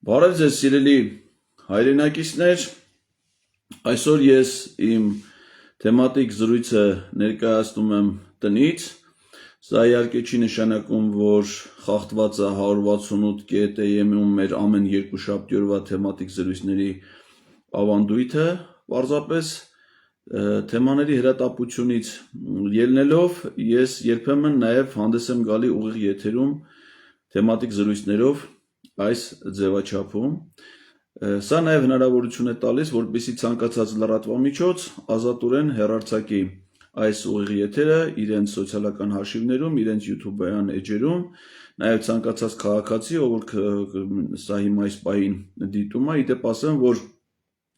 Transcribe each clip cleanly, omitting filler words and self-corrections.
Բարև ձեզ սիրելի հայրենակիցներ, այսօր ես իմ թեմատիկ զրույցը ներկայացնում եմ տնից, սա իհարկե չի նշանակում, որ խախտված է 168.am-ում մեր ամեն երկուշաբթի օրվա թեմատիկ զրույցների ավանդույթը, պարզապես թեմաների հրատապությունից ելնելով ես երբեմն նաև հանդես եմ գալի ուղիղ եթերում թեմատիկ զրույցներով այս ձևաչափում, սա նաև հնարավորություն է տալիս, որպեսզի ցանկացած լրատվամիջոց ազատորեն հեռարձակի այս ուղիղ եթերը իրենց սոցիալական հաշիվներում, իրենց YouTube-յան էջերում, նաև ցանկացած քաղաքացի, ով սա հիմա այս պահին դիտում է, իդեպ ասեմ, որ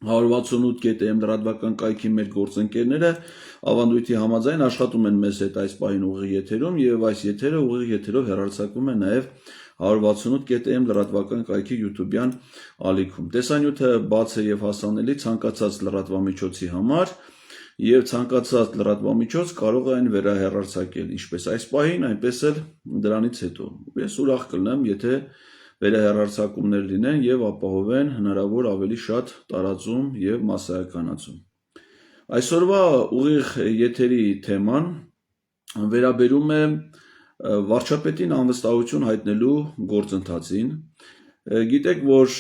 168.am լրատվական կայքի մեր գործընկերները ավանդույթի համաձայն աշխատում են մեզ հետ այս պահին ուղիղ եթերում եւ այս եթերը ուղիղ եթերով հեռարձակվում է նաեւ 168.am լրատվական կայքի YouTube-յան ալիքում։ Տեսանյութը բաց է եւ հասանելի ցանկացած լրատվամիջոցի համար եւ ցանկացած լրատվամիջոց կարող է այն վերահեռարձակել ինչպես այս պահին, այնպես էլ դրանից հետո։ Ես ուրախ կլինեմ, եթե վերահեռարձակումներ լինեն եւ ապահովեն հնարավոր ավելի շատ տարածում եւ մասսայականացում։ Այսօրվա ուղիղ եթերի թեման վերաբերում է վարչապետին անվստահություն հայտնելու գործընթացին։ Գիտեք, որ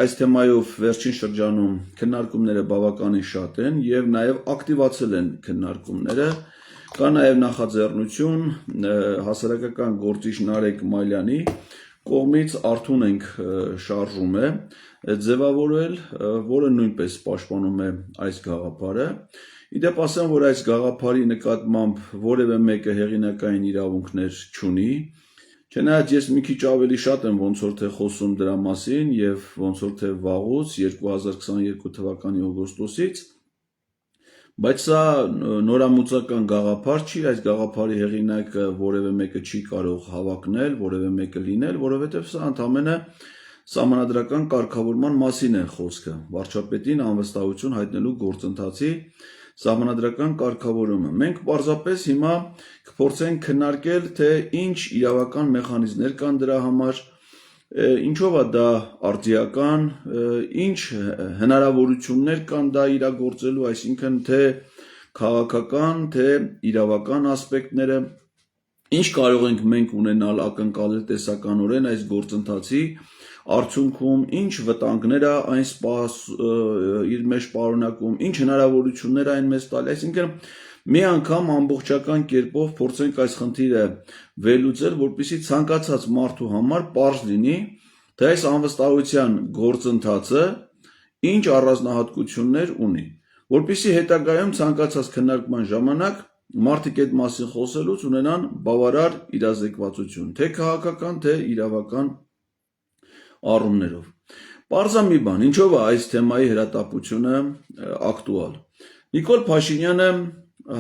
այս թեմայով վերջին շրջանում քննարկումները բավականին շատ են եւ նաեւ ակտիվացել են քննարկումները։ Կա նաեւ նախաձեռնություն հասարակական գործիչ Նարեկ Մալյանի կողմից Արթուն ենք շարժում է ձևավորել, որը նույնպես պաշտպանում է այս գաղափարը։ Իդեպ ասեմ, որ այս գաղափարի նկատմամբ որևէ մեկը հեղինակային իրավունքներ չունի, չնայած ես մի քիչ ավելի շատ եմ ոնց որ թե խոսում դրա մասին եւ ոնց որ թե վաղուց 2022 թվականի օգոստոսից, բայց սա նորամուծական գաղափար չի, այս գաղափարի հեղինակը որևէ մեկը չի կարող հավակնել, որևէ մեկը լինել, որովհետեւ սա ընդամենը սահմանադրական կարգավորման մասին է խոսքը, վարչապետին անվստահություն հայտնելու գործընթացի սահմանադրական կարգավորումը։ Մենք պարզապես հիմա կփորձենք քննարկել, թե ինչ իրավական մեխանիզմներ կան դրա համար, ինչով է դա արդիական, ինչ հնարավորություններ կան դա իրագործելու, այսինքն թե քաղաքական, թե իրավական ասպեկտները, ինչ կարող ենք մենք ունենալ ակնկալել տեսականորեն այս գործընթացի արդյունքում, ինչ վտանգներ է այն իր մեջ պարունակում, ինչ հնարավորություններ այն մեզ տալի, այսինքն մի անգամ ամբողջական կերպով փորձենք այս խնդիրը վերլուծել, որպեսզի ցանկացած մարդու համար պարզ լինի, թե այս անվստահության գործընթացը ինչ առանձնահատկություններ ունի, որպեսզի հետագայում ցանկացած քննարկման ժամանակ մարդիկ այդ մասին խոսելուց ունենան բավարար իրազեկվածություն, թե քաղաքական, թե իրավական առումներով։ Պարզա մի բան, ինչով է այս թեմայի հրատապությունը ակտուալ։ Նիկոլ Փաշինյանը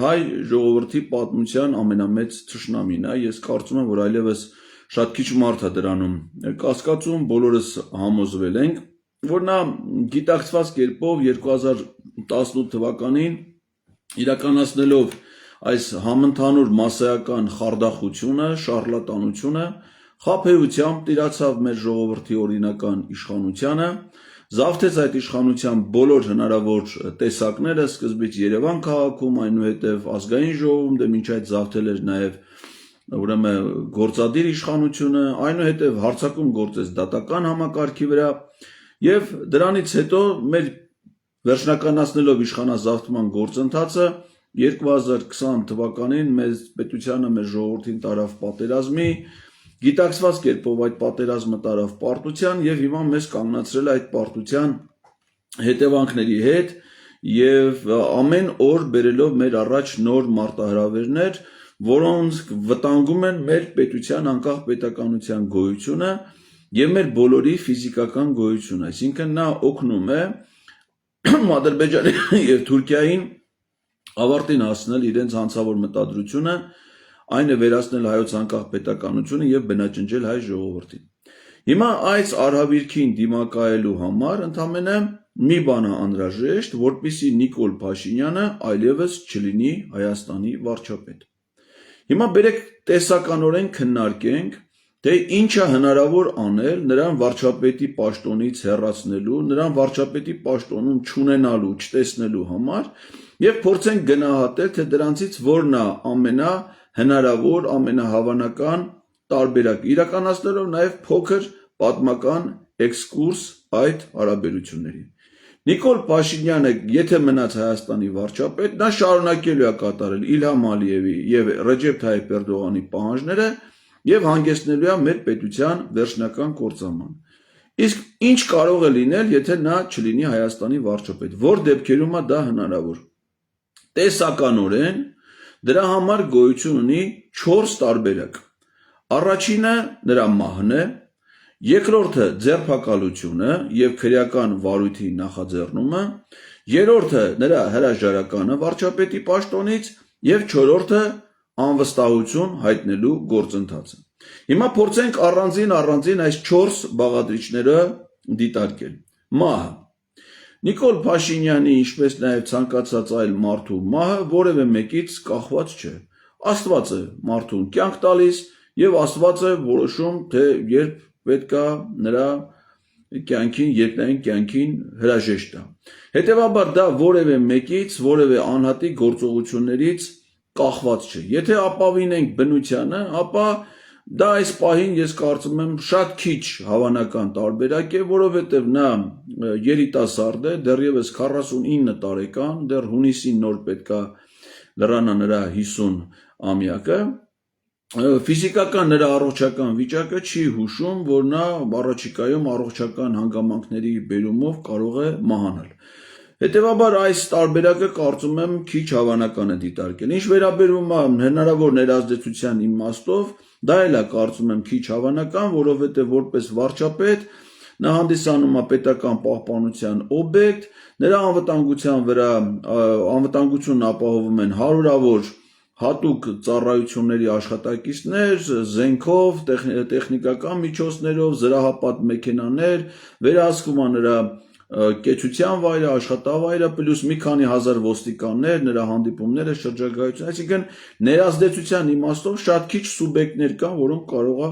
հայ ժողովրդի պատմության ամենամեծ թշնամին է, ես կարծում եմ, որ այլևս շատ քիչ մարդ է դրանում կասկածում, բոլորս համոզվել ենք, որ նա գիտակցված կերպով 2018 թվականին իրականացնելով այս համընդհանուր մասսայական խարդախությունը, շարլատանությունը, խաբեությամբ տիրացավ մեր ժողովրդի օրինական իշխանությանը, զավթեց այդ իշխանության բոլոր հնարավոր տեսակները, սկզբից Երևան քաղաքում, այնուհետև ազգային ժողովում, դե մինչ այդ զավթել էր նաև ուրեմն գործադիր իշխանությունը, այնուհետև հարձակում գործեց դատական համակարգի վրա եւ դրանից հետո մեր վերջնականացնելով իշխանազավթման գործընթացը 2020 թվականին մեզ պետությանը, մեր ժողովրդին տարավ պատերազմի, գիտակցված կերպով այդ պատերազմը տարավ պարտության եւ հիմա մեզ կանգնացրել այդ պարտության հետևանքների հետ եւ ամեն օր բերելով մեր առաջ նոր մարտահրավերներ, որոնց վտանգում են մեր պետության անկախ պետականության գոյությունը եւ մեր բոլորի ֆիզիկական գոյությունը, այսինքն նա օգնում է Ադրբեջանի եւ Թուրքիային ավարտին հասնել իրենց հանցավոր մտադրությունը, այն է վերացնել հայոց անկախ պետականությունը եւ բնաջնջել հայ ժողովրդին։ Հիմա այս արհավիրքին դիմակայելու համար ընդամենը մի բան է անհրաժեշտ, որպեսզի Նիկոլ Փաշինյանը այլևս չլինի Հայաստանի վարչապետ։ Հիմա բերեք տեսականորեն քննարկենք, թե ինչ է հնարավոր անել նրան վարչապետի պաշտոնից հեռացնելու, նրան վարչապետի պաշտոնում չունենալու, չտեսնելու համար եւ փորձենք գնահատել, թե դրանցից որն է ամենահնարավոր, ամենահավանական տարբերակը, իրականացնելով նաեւ փոքր պատմական էքսկուրս այդ հարաբերություններին։ Նիկոլ Փաշինյանը, եթե մնաց Հայաստանի վարչապետ, նա շարունակելու է կատարել Իլհամ Ալիևի եւ Ռեջեփ Թայիփ Էրդողանի պահանջները եւ հանգեցնելու է մեր պետության վերջնական կործանման։ Իսկ ինչ կարող է լինել, եթե նա չլինի Հայաստանի վարչապետ, որ դեպքերում է դա հնարավոր։ Տեսականորեն դրա համար գոյություն ունի 4 տարբերակ։ Առաջինը նրա մահն է, երկրորդը ձերբակալությունը եւ քրեական վարույթի նախաձեռնումը, երրորդը նրա հրաժարականը վարչապետի պաշտոնից եւ չորրորդը անվստահություն հայտնելու գործընթացը։ Հիմա փորձենք առանձին այս 4 բաղադրիչները դիտարկել։ Մահը։ Նիկոլ Փաշինյանի, ինչպես նաեւ ցանկացած այլ մարդու մահը որևէ մեկից կախված չէ։ Աստված է մարդուն կյանք տալիս եւ Աստված է որոշում, թե երբ պետք է նրա կյանքին, երկնային կյանքին հրաժեշտ տա։ Հետևաբար դա որևէ մեկից, որևէ անհատի գործողություններից կախված չէ։ Եթե ապավինենք բնությանը, ապա դա այս պահին ես կարծում եմ շատ քիչ հավանական տարբերակ է, որովհետև նա երիտասարդ է, դեռևս 49 տարեկան, դեռ հունիսին նոր պետք է լրանա նրա 50 ամյակը, ֆիզիկական նրա առողջական վիճակը չի հուշում, որ նա առաջիկայում առողջական հանգամանքների բերումով կարող է մահանալ։ Հետևաբար այս տարբերակը կարծում եմ քիչ հավանական է դիտարկել։ Ինչ վերաբերում է հնարավոր ներազդեցության իմաստով, դա էլ է կարծում եմ քիչ հավանական, որովհետև որպես վարչապետ նա հանդիսանում է պետական պահպանության օբյեկտ, նրա անվտանգության վրա անվտանգությունն ապահովում են հարյուրավոր հատուկ ծառայությունների աշխատակիցներ, զենքով, տեխնիկական միջոցներով, զրահապատ մեքենաներ, վերահսկվում է նրա կեցության վայրը, աշխատավայրը, պլյուս մի քանի հազար ոստիկաններ, նրա հանդիպումները, շրջագայություն, այսինքն ներազդեցության իմաստով շատ քիչ սուբյեկտներ կան, որոնք կարող է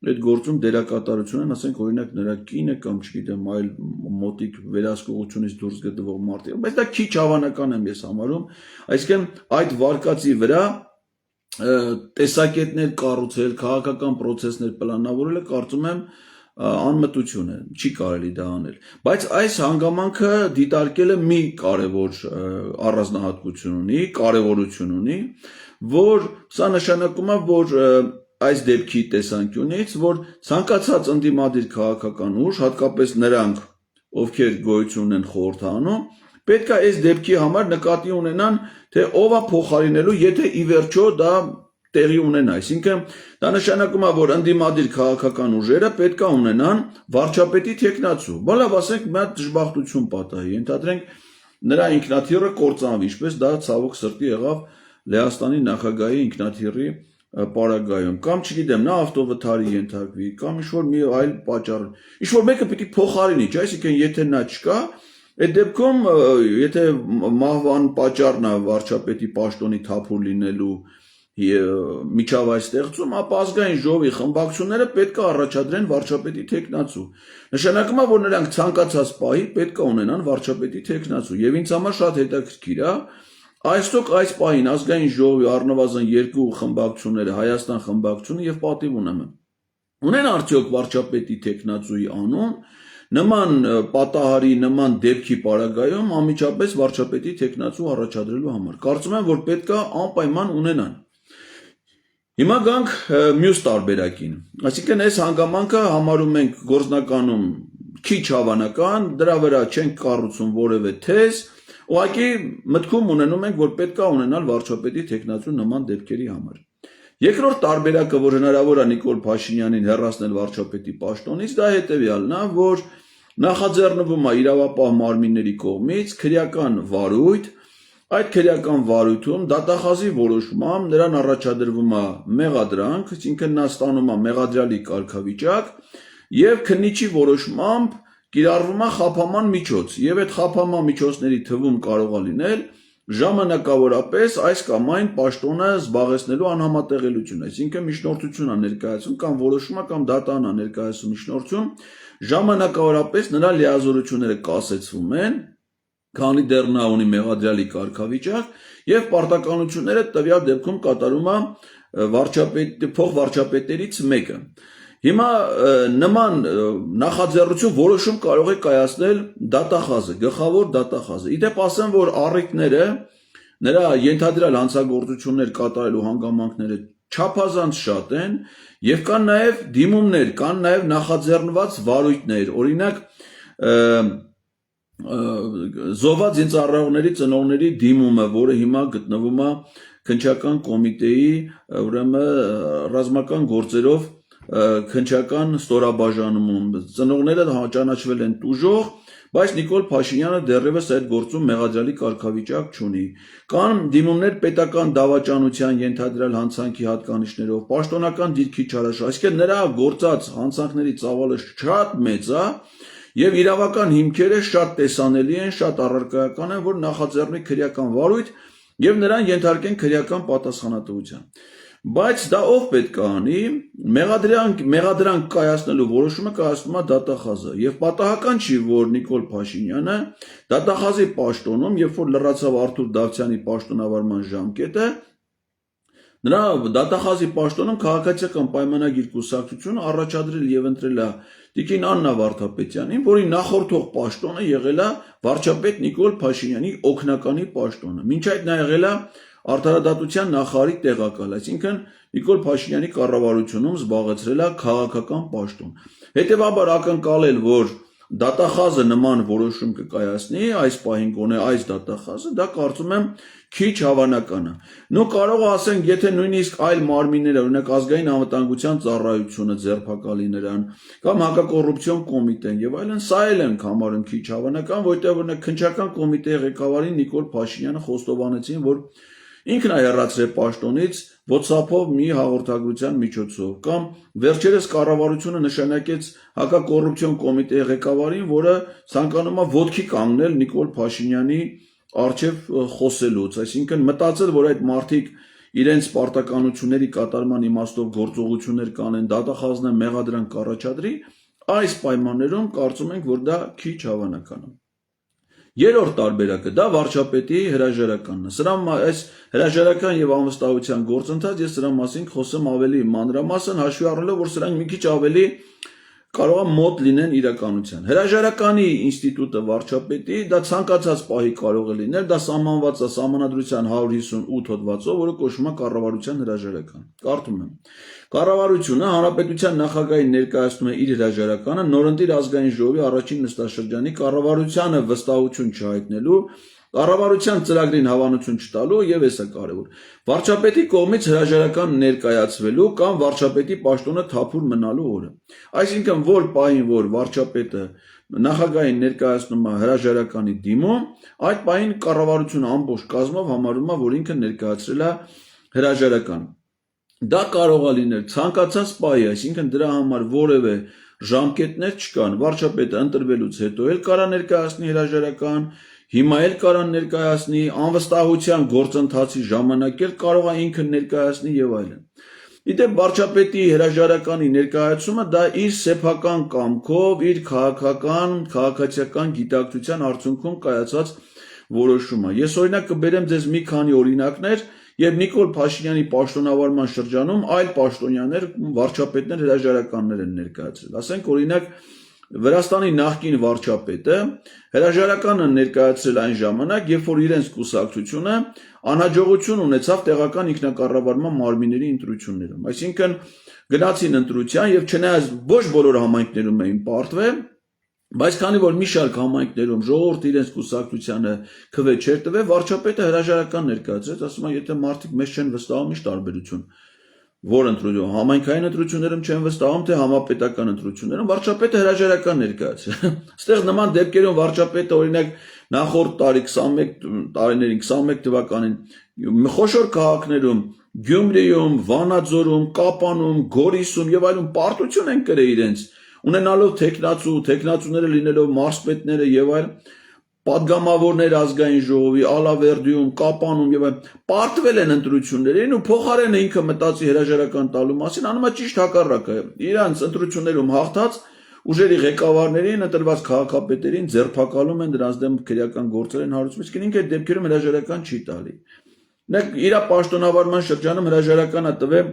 այդ գործում դերակատարություն են, ասենք օրինակ նրա կինը կամ չգիտեմ այլ մոտիկ վերահսկողությունից դուրս գտնվող մարդիկ, բայց դա քիչ հավանական եմ ես համարում, այսինքն այդ վարկածի վրա տեսակետներ կառուցել, քաղաքական պրոցեսներ պլանավորելը կարծում եմ անմտություն է, չի կարելի դա անել, բայց այս հանգամանքը դիտարկելը մի կարևոր առանձնահատկություն ունի, կարևորություն ունի, որ սա նշանակում է, որ այս դեպքի տեսանկյունից, որ ցանկացած ընդդիմադիր քաղաքական ուժ, հատկապես նրանք, ովքեր գոյություն ունեն խորհրդանում, պետք է այս դեպքի համար նկատի ունենան, թե ով է փոխարինելու, եթե ի վերջո դա տեղի ունենա, այսինքն դա նշանակում է, որ ընդդիմադիր քաղաքական ուժերը պետք է ունենան վարչապետի թեկնածու։ Բալավ ասենք մի հատ դժբախտություն պատահի, ենթադրենք նրա ինքնաթիռը կործանվի, ինչպես դա ցավոք սրտի եղավ Լեհաստանի նախագահի ինքնաթիռի պարագայում, կամ չգիտեմ, նա ավտովթարի ենթարկվի, կամ ինչ-որ մի այլ պատճառ, ինչ-որ մեկը պիտի փոխարինի, այսինքն եթե նա չկա, այդ դեպքում եթե մահվան պատճառն է վարչապետի պաշտոնի թափուր լինելու միջավայր ստեղծում, ապա ազգային ժողովի խմբակցությունները պետք է առաջադրեն վարչապետի թեկնածու։ Նշանակում է, որ նրանք ցանկացած պահի պետք է ունենան վարչապետի թեկնածու, եւ ինձ համար շատ հետաքրքիր է, Այսօք այս պահին ազգային ժողովի առնվազն 2 խմբակցությունները, Հայաստան խմբակցությունը եւ Պատիվ ունեն արդյոք վարչապետի թեկնածուի անուն, նման պատահարի, նման դեպքի պարագայում անմիջապես վարչապետի թեկնածու առաջադրելու համար։ Կարծում եմ, որ պետք է անպայման ունենան։ Հիմա գանք մյուս տարբերակին, այսինքն այս հանգամանքը համարում ենք գործնականում քիչ հավանական, դրա վրա չենք կառուցում որևէ թեզ, ուղղակի մտքում ունենում ենք, որ պետք է ունենալ վարչապետի թեկնածու նման դեպքերի համար։ Երկրորդ տարբերակը, որ հնարավոր է Նիկոլ Փաշինյանին հեռացնել վարչապետի պաշտոնից, դա հետևյալն է, որ նախաձեռնվում է իրավապահ մարմինների կողմից քրեական վարույթ, այդ քրեական վարույթում դատախազի որոշմամբ նրան առաջադրվում է մեղադրանք, այսինքն նա ստանում է մեղադրյալի կարգավիճակ եւ քննիչի որոշմամբ կիրառվում է խափաման միջոց եւ այդ խափաման միջոցների թվում կարող է լինել ժամանակավորապես այս կամ այն պաշտոնը զբաղեցնելու անհամատեղելություն, այսինքն միջնորդություն է ներկայացում կամ որոշումը կամ դատան է ներկայացում միջնորդություն, ժամանակավորապես նրա լիազորությունները կասեցվում են, քանի դեռ նա ունի մեղադրյալի կարգավիճակ եւ պարտականությունները տվյալ դեպքում կատարում է փոխվարչապետերից մեկը։ Հիմա նման նախաձեռնություն որոշում կարող է կայացնել դատախազը, գլխավոր դատախազը։ Իդեպ ասեմ, որ առիթները նրա ենթադրյալ հանցագործություններ կատարելու հանգամանքները չափազանց շատ են եւ կան նաեւ դիմումներ, կան նաեւ նախաձեռնված վարույթներ, օրինակ զոհված ծառայողների ծնողների դիմումը, որը հիմա գտնվում է քննչական կոմիտեի, ուրեմն ռազմական գործերով քննչական ստորաբաժանումում, ծնողները ճանաչվել են տուժող, բայց Նիկոլ Փաշինյանը դեռևս այդ գործում մեղադրյալի կարգավիճակ չունի։ Կան դիմումներ պետական դավաճանության ենթադրյալ հանցանքի հատկանիշներով, պաշտոնական դիրքի չարաշահ, այսինքն նրա գործած հանցանքների ծավալը շատ մեծ է եւ իրավական հիմքերը շատ տեսանելի են, շատ առարկայական են, որ նախաձեռնի քրեական վարույթ եւ նրան ենթարկեն քրեական պատասխանատվության։ Բայց դա ով պետք է անի, մեղադրանք կայացնելու որոշումը կայացնում է դատախազը եւ պատահական չի, որ Նիկոլ Փաշինյանը դատախազի պաշտոնում, երբ որ լրացավ Արթուր Դավթյանի պաշտոնավարման ժամկետը, նրա դատախազի պաշտոնում քաղաքացիական պայմանագիր կուսակցությունը առաջադրել եւ ընտրել է Տիկին Աննա Վարդապետյանին, որի նախորդող պաշտոնը եղել է վարչապետ Նիկոլ Փաշինյանի օգնականի պաշտոնը։ Մինչ այդ նա եղել է Արդարադատության նախարարի տեղակալ, այսինքն Նիկոլ Փաշինյանի կառավարությունում զբաղեցրել է քաղաքական պաշտոն։ Հետևաբար ակնկալել, որ դատախազը նման որոշում կկայացնի, այս պահին գոնե այս դատախազը, դա կարծում եմ քիչ հավանական է։ Նու կարող է ասենք, եթե նույնիսկ այլ մարմինները, օրինակ ազգային անվտանգության ծառայությունը ձերբակալի նրան, կամ հակակոռուպցիոն կոմիտեն եւ այլն, սա էլ ենք համարում քիչ հավանական, որտեղ օրինակ քննչական կոմիտեի ղեկավարին Նիկոլ Փաշինյանը խոստովանեցին, որ ինքն է հեռացրել պաշտոնից WhatsApp-ով մի հաղորդագրության միջոցով, կամ վերջերս կառավարությունը նշանակեց հակակոռուպցիոն կոմիտեի ղեկավարին, որը ցանկանում է ոտքի կանգնել Նիկոլ Փաշինյանի առջև խոսելուց, այսինքն մտածել, որ այդ մարդիկ իրենց պարտականությունների կատարման իմաստով գործողություններ կանեն, դատախազն մեղադրանք կառաջադրի, այս պայմաններում կարծում ենք, որ դա քիչ հավանական է։ Երրորդ տարբերակը դա վարչապետի հրաժարականն է։ Սրա այս հրաժարական եւ անվստահության գործընթաց ես սրա մասին խոսեմ ավելի մանրամասն, հաշվի առնելով, որ սրանք մի քիչ ավելի կարող է մոտ լինեն իրականության։ Հրաժարականի ինստիտուտը վարչապետի դա ցանկացած պահի կարող է լինել, դա սահմանված է Սահմանադրության 158 հոդվածով, որը կոչվում է կառավարության հրաժարական։ Կարդում եմ. Կառավարությունը հանրապետության նախագահին ներկայացնում է իր հրաժարականը նորընտիր ազգային ժողովի առաջին նստաշրջանի կառավարությանը վստահություն չհայտնելու, կառավարության ծրագրին հավանություն չտալու եւ էսա կարեւոր վարչապետի կողմից հրաժարական ներկայացվելու կամ վարչապետի պաշտոնը թափուր մնալու օրը։ Այսինքն որ պահին որ վարչապետը նախագահին ներկայացնում է հրաժարականի դիմում, այդ պահին կառավարությունը ամբողջ կազմով համարում է, որ ինքը ներկայացրել է հրաժարական։ Դա կարող է լինել ցանկացած պահի, այսինքն դրա համար որևէ ժամկետներ չկան։ Վարչապետը ընտրվելուց հետո էլ կարա ներկայացնի հրաժարական, հիմա էլ կարան ներկայացնի, անվստահության գործընթացի ժամանակ էլ կարող է ինքը ներկայացնի եւ այլն։ Իդեպ վարչապետի հրաժարականի ներկայացումը դա իր սեփական կամքով, իր քաղաքացիական գիտակցության արդյունքում կայացած որոշում է։ Ես օրինակ կբերեմ ձեզ մի քանի օրինակներ, եւ Նիկոլ Փաշինյանի պաշտոնավարման շրջանում այլ պաշտոնյաներ, վարչապետներ հրաժարականներ են ներկայացրել։ Ասենք օրինակ Վրաստանի նախկին վարչապետը հրաժարականը ներկայացրել այն ժամանակ, երբ որ իրենց կուսակցությունը անհաջողություն ունեցավ տեղական ինքնակառավարման մարմինների ընտրություններում։ Այսինքն գնացին ընտրության եւ չնայած ոչ բոլոր համայնքներում էին պարտվել, բայց քանի որ մի շարք համայնքներում ժողովուրդը իրենց կուսակցությանը քվե չէր տվել, վարչապետը հրաժարական ներկայացրեց, ասում է, եթե մարդիկ մեզ չեն վստահում, ի՞նչ տարբերություն։ Որ ընտրություն, համայնքային ընտրություններում չեն վստահում, թե համապետական ընտրություններում, վարչապետը հրաժարական ներկայացրել։ Այստեղ նման դեպքերում վարչապետը օրինակ նախորդ տարի 21 թվականին խոշոր քաղաքներում Գյումրիում, Վանաձորում, Կապանում, Գորիսում եւ այլն պարտություն են կրել իրենց, ունենալով տեխնացուները լինելով մարզպետները եւ այլն, պատգամավորներ ազգային ժողովի, Ալավերդիում, Կապանում եւ պարտվել են ընտրություններին ու փոխարենը ինքը մտածի հրաժարական տալու մասին, անում է ճիշտ հակառակը։ Իրանց ընտրություններում հաղթած ուժերի ղեկավարներին, ընտրված քաղաքապետերին ձերբակալում են, դրանց դեմ քրեական գործեր են հարուցում, իսկ ինքը այդ դեպքերում հրաժարական չի տալի։ Իր պաշտոնավարման շրջանում հրաժարականը տվել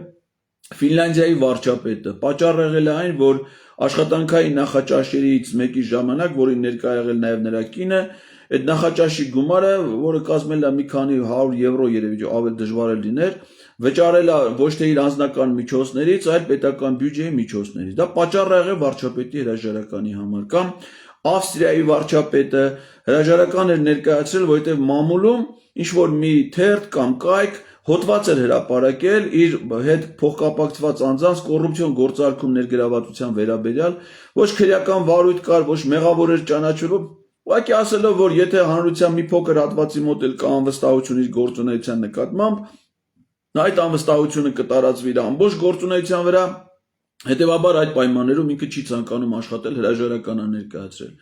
Ֆինլանդիայի վարչապետը, պատճառ եղել է այն, որ աշխատանքային նախաճաշերից մեկի ժամանակ, որին ներկա եղել նաև նրա կինը, այդ նախաճաշի գումարը, որը կազմել է մի քանի 100 եվրո, երևի ավելի դժվար է լիներ, վճարել է ոչ թե իր անձնական միջոցներից, այլ պետական բյուջեի միջոցներից։ Դա պատճառ է եղել վարչապետի հրաժարականի համար։ Կամ Ավստրիայի վարչապետը հրաժարական էր ներկայացրել, որովհետև մամուլում ինչ որ մի թերթ կամ կայք հոդված էր հրապարակել իր հետ փոխկապակցված անձանց կոռուպցիոն գործարքում ներգրավվածության վերաբերյալ, ոչ քրեական վարույթ կար, ոչ մեղավոր էր ճանաչվելու, ուղղակի ասելով, որ եթե հանրության մի փոքր հատվածի մոտ էլ կա անվստահություն իր գործունեության նկատմամբ, այդ անվստահությունը կտարածվի իր ամբողջ գործունեության վրա, հետևաբար այդ պայմաններում ինքը չի ցանկանում աշխատել, հրաժարական է ներկայացրել։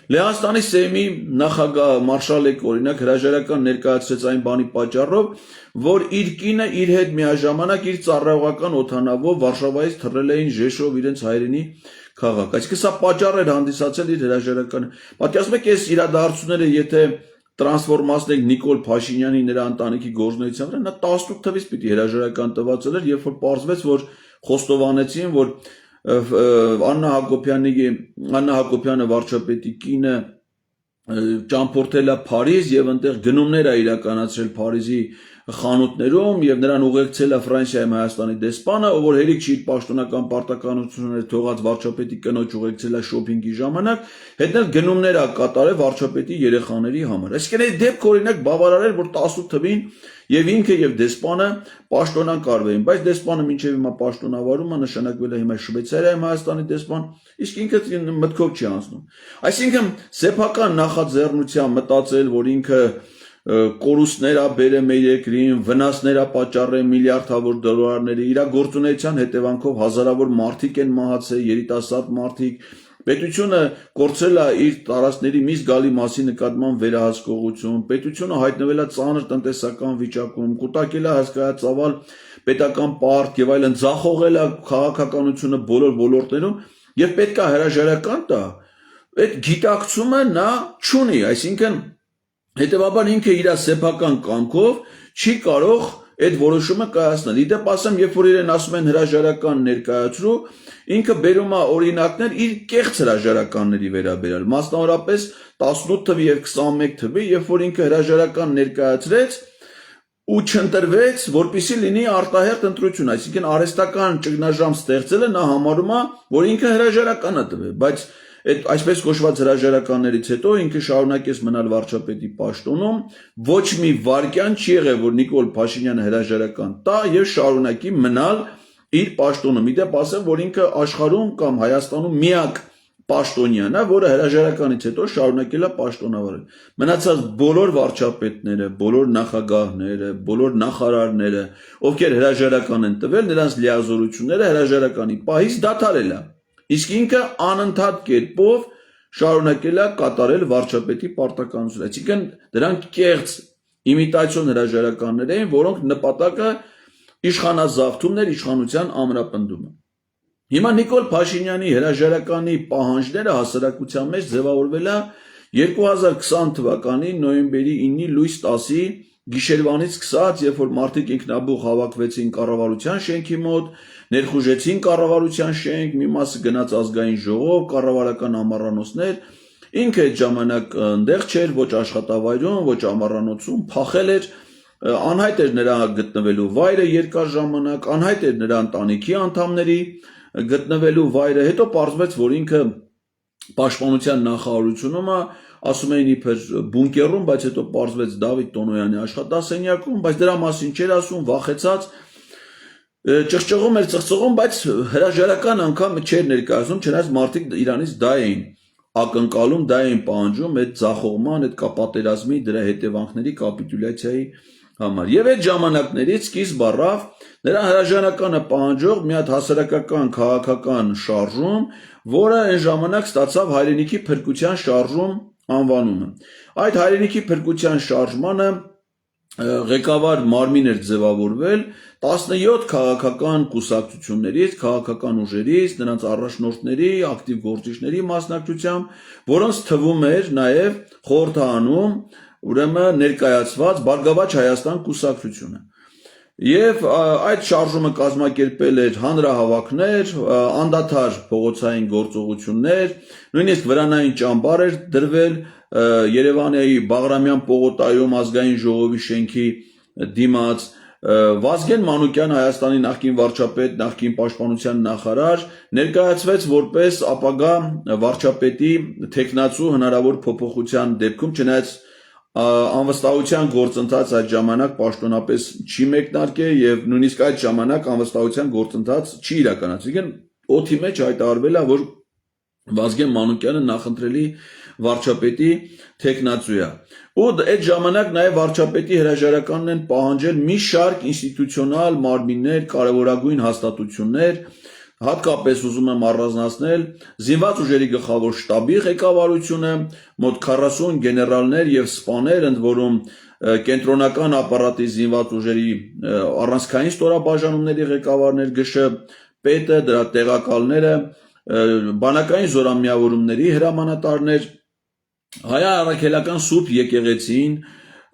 Լեհաստանի Սեյմի նախագահ Մարշալեկ օրինակ հրաժարական ներկայացրեց այն բանի պատճառով, որ իր կինը իր հետ միաժամանակ իր ծառայողական օդանավով Վարշավայից թռել էին Ժեշով իրենց հայրենի քաղաք։ Այսինքն սա պատճառ էր հանդիսացել իր հրաժարականը։ Պատկերացնում եք, այս իրադարձությունները եթե տրանսֆորմացնենք Նիկոլ Փաշինյանի նրա ընտանիքի գործունեության վրա, նա 18 թվականից պիտի հրաժարական տված էր, երբ որ պարզվեց, որ խոստովանեցին, որ Աննա Հակոբյանը վարչապետի կինը ճամփորդել է Փարիզ եւ այնտեղ գնումներ է իրականացրել Փարիզի խանութներում եւ նրան ուղեկցել է Ֆրանսիայում Հայաստանի դեսպանը, ով որ հերիք չի իր պաշտոնական պարտականությունները թողած վարչապետի կնոջ ուղեկցել է շոփինգի ժամանակ, հետո գնումներ է կատարել վարչապետի երեխաների համար։ Այսինքն այդ դեպքը օրինակ բավարար էր, որ 18 թվին եւ ինքը եւ դեսպանը պաշտոնանկարվեին, բայց դեսպանը մինչեւ հիմա պաշտոնավարում է, նշանակվել է հիմա Շվեյցարիայում Հայաստանի դեսպան, իսկ ինքը մտքով չի անցնում։ Այսինքն սեփական նախաձեռնությամբ մտածել, որ ինքը կորուստներ է բերել մեր երկրին, վնասներ է պատճառել միլիարդավոր դոլարների, իր գործունեության հետևանքով հազարավոր մարդիկ են մահացել, երիտասարդ մարդիկ, պետությունը կորցրել է իր տարածքների մի զգալի մասի նկատմամբ վերահսկողություն, պետությունը հայտնվել է ծանր տնտեսական վիճակում, կուտակել է հսկայածավալ պետական պարտք եւ այլն, ձախողել է քաղաքականությունը բոլոր ոլորտներում եւ պետք է հրաժարական տա։ Այդ գիտակցումը նա չունի, այսինքն հետևաբար ինքը իր սեփական կամքով չի կարող այդ որոշումը կայացնել։ Իդեպ ասեմ, երբ որ իրեն ասում են հրաժարական ներկայացրու, ինքը բերում է օրինակներ իր կեղծ հրաժարականների վերաբերյալ, մասնավորապես 18 թվի եւ 21 թվի, երբ որ ինքը հրաժարական ներկայացրեց ու չընտրվեց, որպեսզի լինի արտահերթ ընտրություն, այսինքն արհեստական ճգնաժամ ստեղծելը նա համարում է, որ ինքը հրաժարական է տվել, բայց այդ այսպես կոչված հրաժարականներից հետո ինքը շարունակեց մնալ վարչապետի պաշտոնում, ոչ մի վարքյան չի եղել, որ Նիկոլ Փաշինյանը հրաժարական տա եւ շարունակի մնալ իր պաշտոնում։ Իդեպ ասեմ, որ ինքը աշխարհում կամ Հայաստանում միակ պաշտոնյան է, որը հրաժարականից հետո շարունակել է պաշտոնավարել։ Մնացած բոլոր վարչապետները, բոլոր նախագահները, բոլոր նախարարները, ովքեր հրաժարական են տվել, նրանց լիազորությունները հրաժարականի պահից դադարել է։ Իսկ ինքը անընդհատ կերպով շարունակել է կատարել վարչապետի պարտականությունը։ Այսինքն դրանք կեղծ իմիտացիոն հրաժարականներ էին, որոնք նպատակը իշխանազավթումն էր, իշխանության ամրապնդումը։ Հիմա Նիկոլ Փաշինյանի հրաժարականի պահանջները հասարակության մեջ ձևավորվել է 2020 թվականի նոյեմբերի 9-ի լույս 10-ի գիշերվանից սկսած, երբ որ մարդիկ ինքնաբուխ հավաքվեցին կառավարության շենքի մոտ, ներխուժեցին կառավարության շենք, մի մասը գնաց ազգային ժողով, կառավարական ամառանոցներ, ինքը այդ ժամանակ այնտեղ չէր, ոչ աշխատավայրում, ոչ ամառանոցում, փախել էր, անհայտ էր նրա գտնվելու վայրը երկար ժամանակ, անհայտ էր նրա ընտանիքի անդամների գտնվելու վայրը, հետո պարզվեց, որ ինքը պաշտպանության նախարարությունում է, ասում էին իբր բունկերում, բայց հետո պարզվեց Դավիթ Տոնոյանի աշխատասենյակում, բայց դրա մասին չէր ասում, վախեցած, ճղճղում էր, ծղծղում, բայց հրաժարական անգամ չէր ներկայացնում, չնայած մարդիկ իրանից դա էին ակնկալում, դա էին պահանջում այդ ձախողման, այդ պատերազմի, դրա հետևանքների կապիտուլյացիայի համար։ Եվ այդ ժամանակներից սկիզբ առավ նրա հրաժարականը պահանջող մի հատ հասարակական քաղաքական շարժում, որը այն ժամանակ ստացավ հայրենիքի փրկության շարժում անվանումը։ Այդ հայրենիքի փրկության շարժմանը ղեկավար մարմին էր ձևավորվել 17 քաղաքական կուսակցություններից, քաղաքական ուժերից, նրանց առաջնորդների, ակտիվ գործիչների մասնակցությամբ, որոնց թվում էր նաև խորհրդարանում ուրեմն ներկայացված Բարգավաճ Հայաստան կուսակցությունը։ Եվ այդ շարժումը կազմակերպել էր հանրահավաքներ, անդադար փողոցային գործողություններ, նույնիսկ վրանային ճամբար էր դրվել Երևանի Բաղրամյան պողոտայում ազգային ժողովի շենքի դիմաց, Վազգեն Մանուկյան, Հայաստանի նախկին վարչապետ, նախկին պաշտպանության նախարար, ներկայացվեց որպես ապագա վարչապետի թեկնածու հնարավոր փոփոխության դեպքում, չնայած անվստահության գործընթաց այդ ժամանակ պաշտոնապես չի մեկնարկել եւ նույնիսկ այդ ժամանակ անվստահության գործընթաց չի իրականացվել։ Օդի մեջ հայտարարվել է, որ Վազգեն Մանուկյանը նախընտրելի վարչապետի թեկնածու է։ Ու այդ ժամանակ նաև վարչապետի հրաժարականն են պահանջել մի շարք ինստիտուցիոնալ մարմիններ, կարևորագույն հաստատություններ, հատկապես ուզում եմ առանձնացնել զինված ուժերի գլխավոր շտաբի ղեկավարությունը, մոտ 40 գեներալներ եւ սպաներ, ընդ որում կենտրոնական ապարատի զինված ուժերի առանցքային ստորաբաժանումների ղեկավարներ, ԳՇ պետը, դրա տեղակալները, բանակային զորամիավորումների հրամանատարներ, հայ-առաքելական սուրբ եկեղեցին,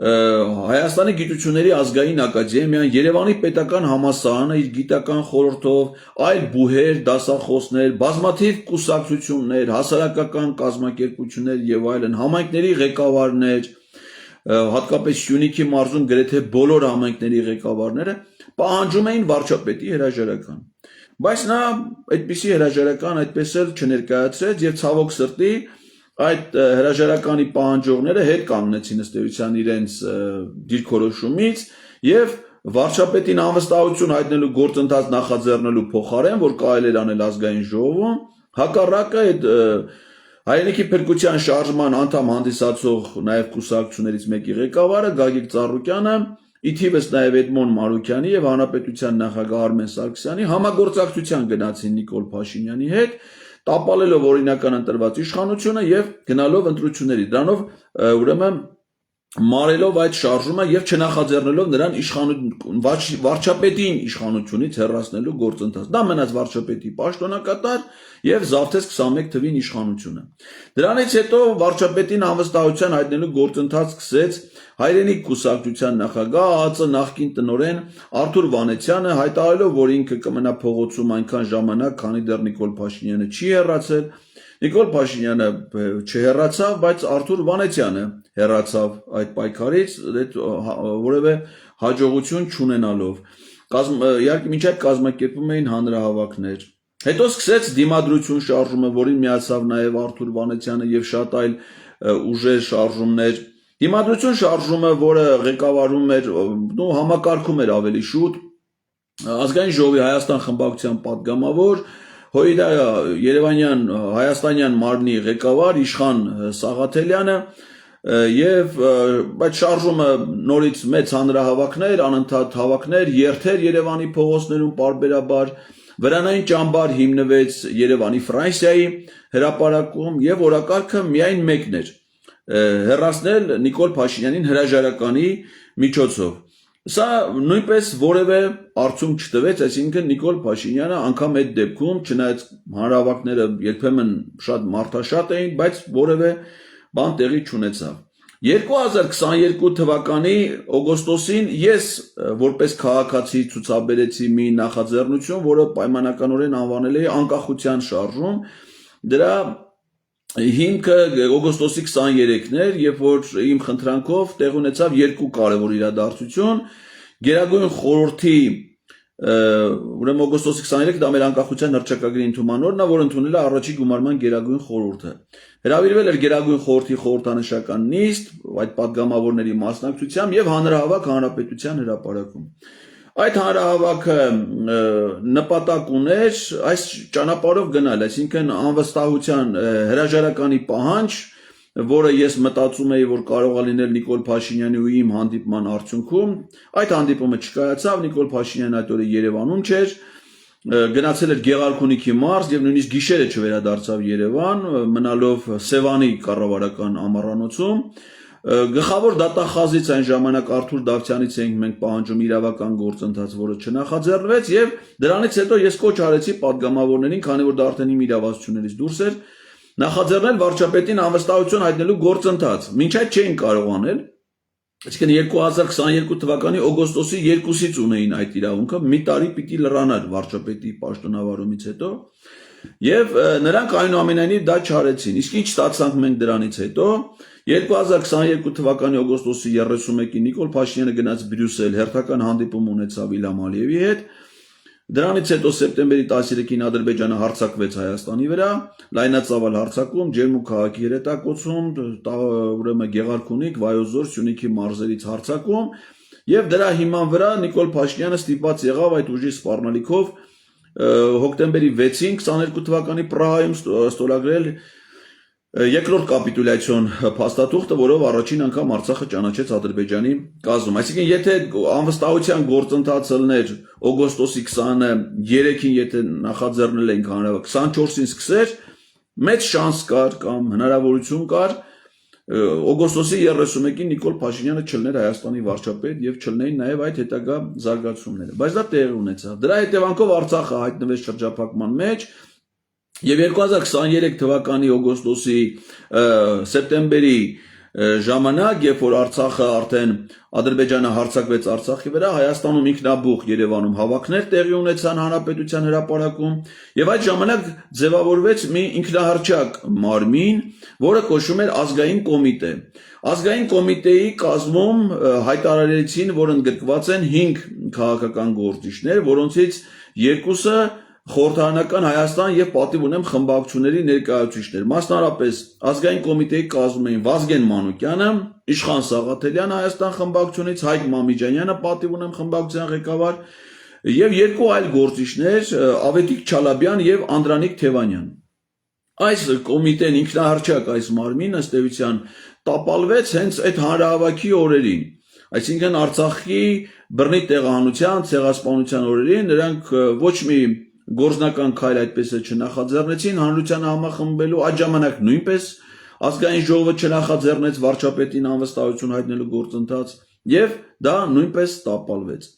Հայաստանի գիտությունների ազգային ակադեմիան, Երևանի պետական համալսարանը իր գիտական խորհրդով, այլ բուհեր, դասախոսներ, բազմաթիվ կուսակցություններ, հասարակական կազմակերպություններ եւ այլն, համայնքների ղեկավարներ, հատկապես Սյունիքի մարզում գրեթե բոլոր համայնքների ղեկավարները պահանջում էին վարչապետի հրաժարական։ Բայց նա այդպիսի հրաժարական այդպես էլ չներկայացրեց եւ ցավոք սրտի այդ հրաժարականի պահանջողները հետ կանգնեցին ըստ էության իրենց դիրքորոշումից եւ վարչապետին անվստահություն հայտնելու գործընթաց նախաձեռնելու փոխարեն, որ կարելի էր անել ազգային ժողովում, հակառակը այդ հայրենիքի փրկության շարժման անդամ հանդիսացող նաեւ կուսակցություններից մեկի ղեկավարը Գագիկ Ծառուկյանը, ի թիվս նաեւ Էդմոն Մարուկյանի եւ հանրապետության նախագահ Արմեն Սարգսյանի համագործակցության գնացին Նիկոլ Փաշինյանի հետ, տապալելով օրինական ընտրված իշխանությունը եւ գնալով ընտրությունների, դրանով ուրեմն մարելով այդ շարժումը եւ չնախաձեռնելով նրան վարչապետին իշխանությունից հեռացնելու գործընթաց։ Դա մնաց վարչապետի պաշտոնակատար եւ զավթեց 21 թվին իշխանությունը։ Դրանից հետո վարչապետին անվստահության հայտնելու գործընթաց սկսեց հայրենիք կուսակցության նախագահ ԱԱԾ նախկին տնօրեն Արթուր Վանեցյանը, հայտարարելով, որ ինքը կմնա փողոցում այնքան ժամանակ, քանի դեռ Նիկոլ Փաշինյանը չի հեռացել։ Նիկոլ Փաշինյանը չհեռացավ, բայց Արթուր Վանեցյանը հեռացավ այդ պայքարից, որևէ հաջողություն չունենալով։ Իհարկե մինչ այդ կազմակերպում էին հանրահավաքներ։ Հետո սկսեց դիմադրություն շարժումը, որին միացավ նաև Արթուր Վանեցյանը եւ շատ այլ ուժեր, շարժումներ։ Դիմադրություն շարժումը, որը ղեկավարում էր, համակարգում էր ավելի շուտ ազգային ժողովի Հայաստան խմբակցության падգամավոր Հույդա Երևանյան Հայաստանյան մարմնի ղեկավար Իշխան Սաղաթելյանը եւ այդ շարժումը նորից մեծ հանրահավաքներ, անընդհատ հավաքներ, երթեր Երևանի փողոցներում պարբերաբար, վրանային ճամբար հիմնվեց Երևանի Ֆրանսիայի հրապարակում եւ օրակարգը միայն մեկն էր՝ հեռացնել Նիկոլ Փաշինյանին հրաժարականի միջոցով։ Սա նույնպես որևէ արդյունք չտվեց, այսինքն Նիկոլ Փաշինյանը անգամ այդ դեպքում, չնայած հանրահավաքները երբեմն շատ մարդաշատ էին, բայց որևէ բան տեղի չունեցավ։ 2022 թվականի օգոստոսին ես որպես քաղաքացի ցուցաբերեցի մի նախաձեռնություն, որը պայմանականորեն անվանել էի անկախության շարժում։ Դրա հիմքը օգոստոսի 23-ն էր, երբ որ իմ խնդրանքով տեղ ունեցավ երկու կարևոր իրադարձություն։ Գերագույն խորհրդի ուրեմն օգոստոսի 23 դա մեր անկախության հռչակագրի ընդունման օրն է, որ ընդունել է առաջի գումարման Գերագույն խորհուրդը։ Հրավիրվել էր Գերագույն խորհրդի խորհրդանշական նիստ, այդ падգամավորների մասնակցությամբ եւ հանրահավաք հանրապետության հրապարակում։ Այդ հանրահավաքը նպատակ ուներ այս ճանապարհով գնալ, այսինքն անվստահության հրաժարականի պահանջ, որը ես մտածում էի, որ կարող է լինել Նիկոլ Փաշինյանի ու իմ հանդիպման արդյունքում, այդ հանդիպումը չկայացավ, Նիկոլ Փաշինյանն այդ օրը Երևանում չէր, գնացել էր Գեղարքունիքի մարզ եւ նույնիսկ գիշերը չվերադարձավ Երևան, մնալով Սևանի կառավարական ամառանոցում։ Գլխավոր դատախազից այն ժամանակ Արթուր Դավթյանից էինք մենք պահանջում իրավական գործընթաց, որը չնախաձեռնվեց, եւ դրանից հետո ես կոչ արեցի падգամավորներին, քանի որ դա արդեն իմ իրավասություններից դուրս էր, նախաձեռնել վարչապետին անվստահություն հայտնելու գործընթաց։ Մինչ այդ չէին կարող անել, այսինքն 2022 թվականի օգոստոսի 2-ից ունեին այդ իրավունքը, մի տարի պիտի լրանար վարչապետի պաշտոնավարումից հետո, եւ նրանք այնուամենայնիվ դա չարեցին։ Իսկ ինչ ստացանք մենք դրանից հետո 2022 թվականի օգոստոսի 31-ին Նիկոլ Փաշինյանը գնաց Բրյուսել, հերթական հանդիպում ունեցավ Իլհամ Ալիևի հետ։ Դրանից հետո սեպտեմբերի 13-ին Ադրբեջանը հարձակվեց Հայաստանի վրա, լայնածավալ հարձակում, Ջերմուկ քաղաքի երետակոծում, ուրեմն Գեղարքունիք, Վայոց Ձոր, Սյունիքի մարզերից հարձակում, եւ դրա հիման վրա Նիկոլ Փաշինյանը ստիպված եղավ այդ ուժի սպառնալիքով հոկտեմբերի 6-ին 22 թվականի Պրահայում ստորագրել երկրորդ կապիտուլյացիոն փաստաթուղթը, որով առաջին անգամ Արցախը ճանաչեց Ադրբեջանի կազմում։ Այսինքն, եթե անվստահության գործընթացը լներ օգոստոսի 23-ին, եթե նախաձեռնել էինք հանրավետ 24-ին սկսեր, մեծ շանս կար կամ հնարավորություն կար օգոստոսի 31-ին Նիկոլ Փաշինյանը չլներ Հայաստանի վարչապետ եւ չլնեին նաեւ այդ հետագա զարգացումները։ Բայց դա տեղի ունեցավ։ Դրա հետևանքով Արցախը հայտնվեց շրջափակման մեջ։ Եվ 2023 թվականի օգոստոսի սեպտեմբերի ժամանակ, երբ որ Արցախը արդեն Ադրբեջանը հարձակվեց Արցախի վրա, Հայաստանում ինքնաբուխ Երևանում հավաքներ տեղի ունեցան Հանրապետության հրապարակում, եւ այդ ժամանակ ձևավորվեց մի ինքնահռչակ մարմին, որը կոչվում էր Ազգային կոմիտե։ Ազգային կոմիտեի կազմում հայտարարեցին, որ ընդգրկված են 5 քաղաքական գործիչներ, որոնցից երկուսը խորհրդարանական Հայաստան եւ պատիվ ունեմ խմբակցությունների ներկայացուցիչներ, մասնարարպես ազգային կոմիտեի կազմում էին Վազգեն Մանուկյանը, Իշխան Սաղաթելյանը Հայաստան խմբակցությունից, Հայկ Մամիջանյանը պատիվ ունեմ խմբակցության ղեկավար եւ երկու այլ գործիչներ Ավետիք Չալաբյան եւ Անդրանիկ Թևանյան։ Այս կոմիտեն ինքնահռչակ այս մարմինը ըստ էության տապալվեց հենց այդ հանրահավաքի օրերին, այսինքն Արցախի բռնի տեղահանության, ցեղասպանության օրերին նրանք ոչ մի գործնական քայլ այդպես չնախաձեռնեցին հանրությանը համախմբելու, այդ ժամանակ նույնպես ազգային ժողովը չնախաձեռնեց վարչապետին անվստահություն հայտնելու գործընթաց եւ դա նույնպես տապալվեց։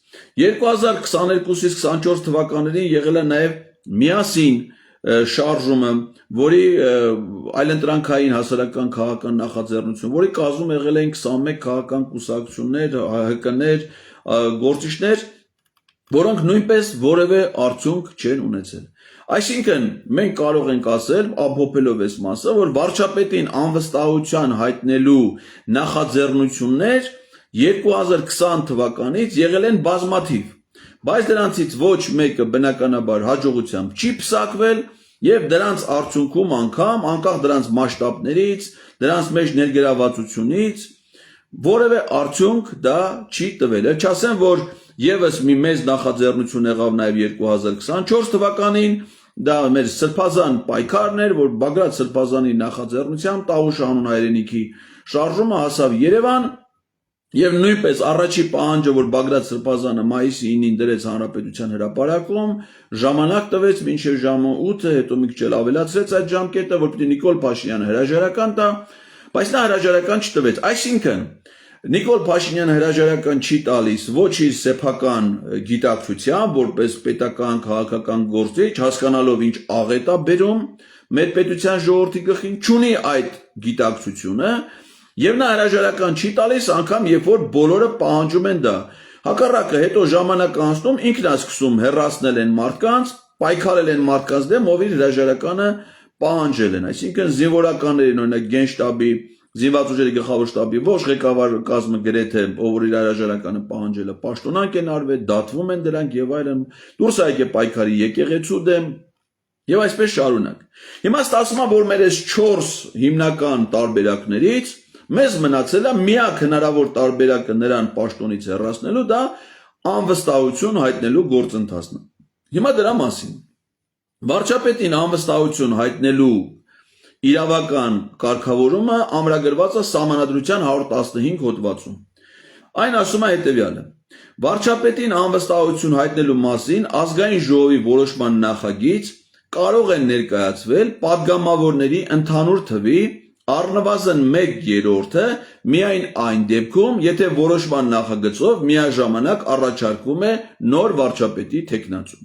2022-ից 24 թվականներին եղել է նաեւ միասին շարժումը, որի այլընտրանքային հասարակական քաղաքական նախաձեռնություն, որի կազմում եղել են 21 քաղաքական կուսակցություններ, ՀՀԿ-ներ, գործիչներ, որոնք նույնպես որևէ արդյունք չեն ունեցել։ Այսինքն, մենք կարող ենք ասել, ամփոփելով այս մասը, որ վարչապետին անվստահության հայտնելու նախաձեռնություններ 2020 թվականից եղել են բազմաթիվ, բայց դրանցից ոչ մեկը բնականաբար հաջողությամբ չի փսակվել եւ դրանց արդյունքում անկամ անկախ դրանց մասշտաբներից, դրանց մեջ ներգրավվածությունից որևէ արդյունք դա չի տվել։ Չասեմ, որ եւս մի մեծ նախաձեռնություն եղավ նաեւ 2024 թվականին, դա մեր սրբազան պայքարն էր, որ Բագրատ Սրբազանի նախաձեռնությամբ Տավուշ անուն հայրենիքի շարժումը հասավ Երևան եւ նույնպես առաջի պահանջը, որ Բագրատ Սրբազանը մայիսի 9-ին դրեց Հանրապետության հրապարակում, ժամանակ տվեց մինչեւ ժամը 8-ը, հետո մի քիչ էլ ավելացրեց այդ ժամկետը, որ պիտի Նիկոլ Փաշինյանը հրաժարական տա, բայց նա հրաժարական չտվեց։ Այսինքն Նիկոլ Փաշինյանը հրաժարական չի տալիս ոչ իր սեփական գիտակցությամբ, որպես պետական քաղաքական գործիչ, հասկանալով ինչ աղետ է բերում մեր պետության ժողովրդի գլխին, չունի այդ գիտակցությունը, եւ նա հրաժարական չի տալիս անգամ երբ որ բոլորը պահանջում են դա։ Հակառակը հետո ժամանակ անցնում ինքն է սկսում հեռացնել են մարդկանց, պայքարել են մարդկանց դեմ, ով իր հրաժարականը պահանջել են, այսինքն զինվորականներին, օրինակ Գենշտաբի Զինված ուժերի գլխավոր շտաբի ողջ ղեկավար կազմը գրեթե ով որ իր հրաժարականը պահանջել է պաշտոնանկ են արվել, դատվում են դրանք եւ այլն, դուրս է եկել պայքարի եկեղեցու դեմ եւ այսպես շարունակ։ Հիմա ստացվում է, որ մեր այս 4 հիմնական տարբերակներից մեզ մնացել է միակ հնարավոր տարբերակը նրան պաշտոնից հեռացնելու, դա անվստահություն հայտնելու գործընթացն է։ Հիմա դրա մասին վարչապետին անվստահություն հայտնելու իրավական կարգավորումը ամրագրված է Սահմանադրության 115 հոդվածում։ Այն ասում է հետևյալը. Վարչապետին անվստահություն հայտնելու մասին ազգային ժողովի որոշման նախագիծ կարող է ներկայացվել падգամավորների ընդհանուր թվի առնվազն 1/3-ը միայն այն դեպքում, եթե որոշման նախագծով միաժամանակ առաջարկվում է նոր վարչապետի թեկնածու։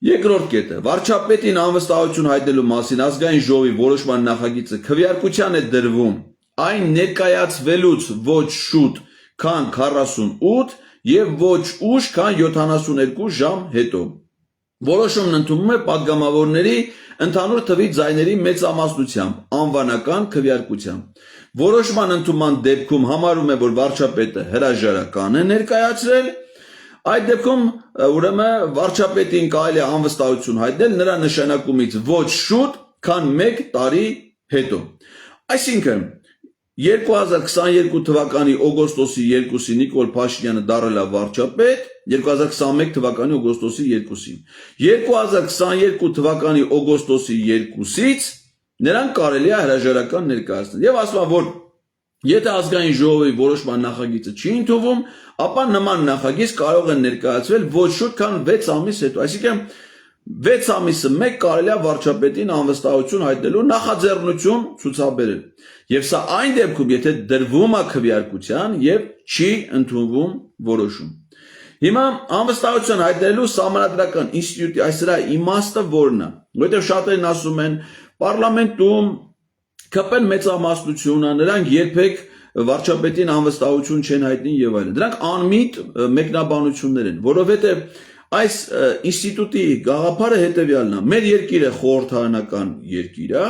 Երկրորդ կետը վարչապետին անվստահություն հայտնելու մասին ազգային ժողովի որոշման նախագիծը քվեարկության է դրվում այն ներկայացվելուց ոչ շուտ, քան 48 եւ ոչ ուշ, քան 72 ժամ հետո։ Որոշումն ընդունվում է падգամավորների ընդհանուր թվի ձայների մեծամասնությամբ անվանական քվեարկությամբ։ Որոշման ընդունման դեպքում համարում է, որ վարչապետը հրաժարական է ներկայացրել, այդ դեպքում ուրեմն վարչապետին կարելի է անվստահություն հայտնել նրա նշանակումից ոչ շուտ, քան 1 տարի հետո։ Այսինքն 2022 թվականի օգոստոսի 2-ին Նիկոլ Փաշինյանը դարձել է վարչապետ, 2021 թվականի օգոստոսի 2-ին։ 2022 թվականի օգոստոսի 2-ից նրան կարելի է հրաժարական ներկայացնել։ Եվ ասում է, որ եթե ազգային ժողովի որոշման նախագիծը չի ընդունվում, ապա նման նախագիծ կարող է ներկայացվել ոչ շուտ, քան 6 ամիս հետո։ Այսինքն 6 ամիսը մեկ կարելի է վարչապետին անվստահություն հայտնելու նախաձեռնություն ցուցաբերել։ Եվ սա այն դեպքում, եթե դրվում է քվեարկության եւ չի ընդունվում որոշում։ Հիմա անվստահություն հայտնելու սահմանադրական ինստիտուտի այս դրա իմաստը որն է, որովհետեւ շատերն ասում են պարլամենտում ԿՊ-ն մեծամասնություն է, նրանք երբեք վարչապետին անվստահություն չեն հայտնի եւ այլն։ Դրանք անմիտ մեկնաբանություններ են, որովհետեւ այս ինստիտուտի գաղափարը հետեւյալն է. մեր երկիրը խորհրդարանական երկիր է,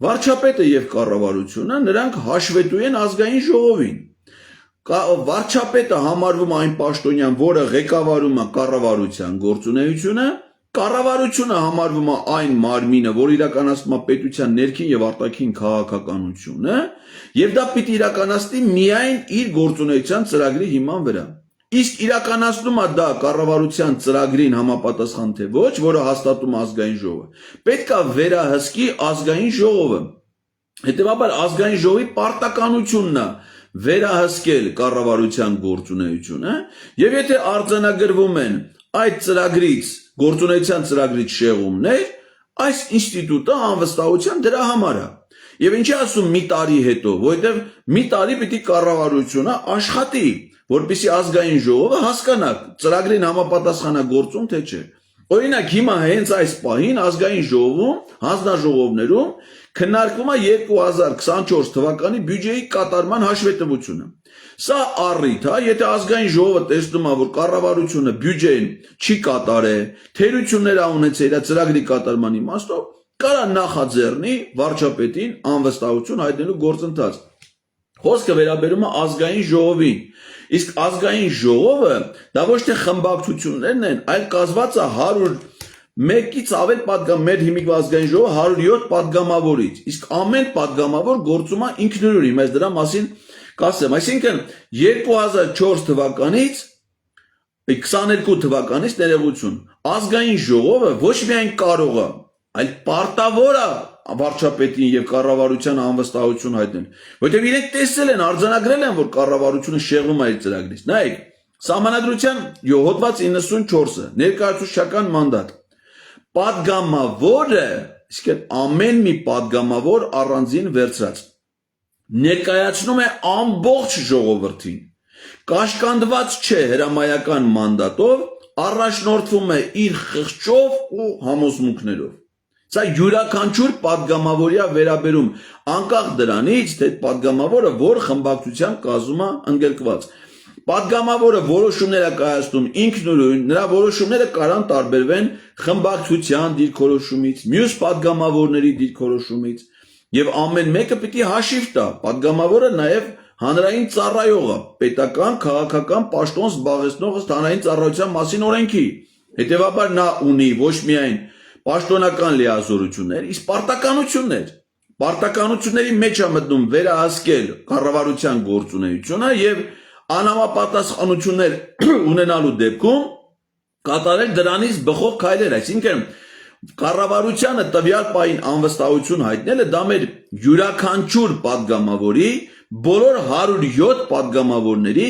վարչապետը եւ կառավարությունը նրանք հաշվետու են ազգային ժողովին։ Վարչապետը համարվում է այն պաշտոնյան, որը ղեկավարում է կառավարության գործունեությունը, կառավարությունը համարվում է այն մարմինը, որ իրականացնում է պետության ներքին եւ արտաքին քաղաքականությունը, եւ դա պիտի իրականացնի միայն իր գործունեության ծրագրի հիման վրա։ Իսկ իրականացնում է դա կառավարության ծրագրին համապատասխան թե ոչ, որը հաստատում է ազգային ժողովը։ Պետք է վերահսկի ազգային ժողովը։ Հետևաբար ազգային ժողովի պարտականությունն է վերահսկել կառավարության գործունեությունը, եւ եթե արձանագրվում են այդ ծրագրից, գործունեության ծրագրից շեղումներ, այս ինստիտուտը անվստահության դրա համար է։ Եվ ինչի ասում մի տարի հետո, որովհետեւ մի տարի պիտի կառավարությունը աշխատի, որպեսզի ազգային ժողովը հասկանա ծրագրին համապատասխան է գործում թե չէ։ Օրինակ հիմա հենց այս պահին ազգային ժողովում, հանձնաժողովներում քննարկվում է 2024 թվականի բյուջեի կատարման հաշվետվությունը։ Սա առիթ է, եթե ազգային ժողովը տեսնում է, որ կառավարությունը բյուջեն չի կատարել, թերություններ ա ունեցել իր ծրագրի կատարման իմաստով, կարա նախաձեռնի վարչապետին անվստահություն հայտնելու գործընթաց։ Խոսքը վերաբերում է ազգային ժողովին։ Իսկ ազգային ժողովը դա ոչ թե խմբակցություններն են, այլ կազմված է 101-ից ավել падգամ, մեր հիմիկվա ազգային ժողովը 107 падգամավորից։ Իսկ ամեն падգամավոր գործում է ինքնուրույն, ես դրա մասին կասեմ։ Այսինքն 2004 թվականից 22 թվականից ներողություն, ազգային ժողովը ոչ միայն կարող է, այլ պարտավոր է վարչապետին եւ կառավարության անվստահություն հայտնել, որտեղ իրենք տեսել են, արձանագրել են, որ կառավարությունը շեղում է իր ծրագրից։ Նայեք, Սահմանադրության հոդված 94-ը ներկայացուցչական մանդատ։ Պատգամավորը, իսկ ամեն մի պատգամավոր առանձին վերցրած ներկայացնում է ամբողջ ժողովրդին, կաշկանդված չէ հրամայական մանդատով, առաջնորդվում է իր խղճով ու համոզմունքներով։ Սա յուրաքանչյուր պատգամավորյա վերաբերում, անկախ դրանից, թե պատգամավորը որ խմբակցության կազմում է ընդգրկված։ Պատգամավորը որոշումներ է կայացնում ինքնուրույն, նրա որոշումները կարան տարբերվեն խմբակցության դիրքորոշումից, մյուս պատգամավորների դիրքորոշումից, եւ ամեն մեկը պիտի հաշիվ տա։ Պատգամավորը նաեւ հանրային ծառայող է, պետական, քաղաքական պաշտոն զբաղեցնող ըստ հանրային ծառայության մասին օրենքի։ Հետևաբար նա ունի ոչ միայն պաշտոնական լիազորություններ, իսկ պարտականություններ։ Պարտականությունների մեջ է մտնում վերահսկել կառավարության գործունեությունը եւ անհամապատասխանություններ ունենալու դեպքում կատարել դրանից բխող քայլեր, այսինքն կառավարությանը տվյալ պահին անվստահություն հայտնելը դա մեր յուրաքանչյուր պատգամավորի, բոլոր 107 պատգամավորների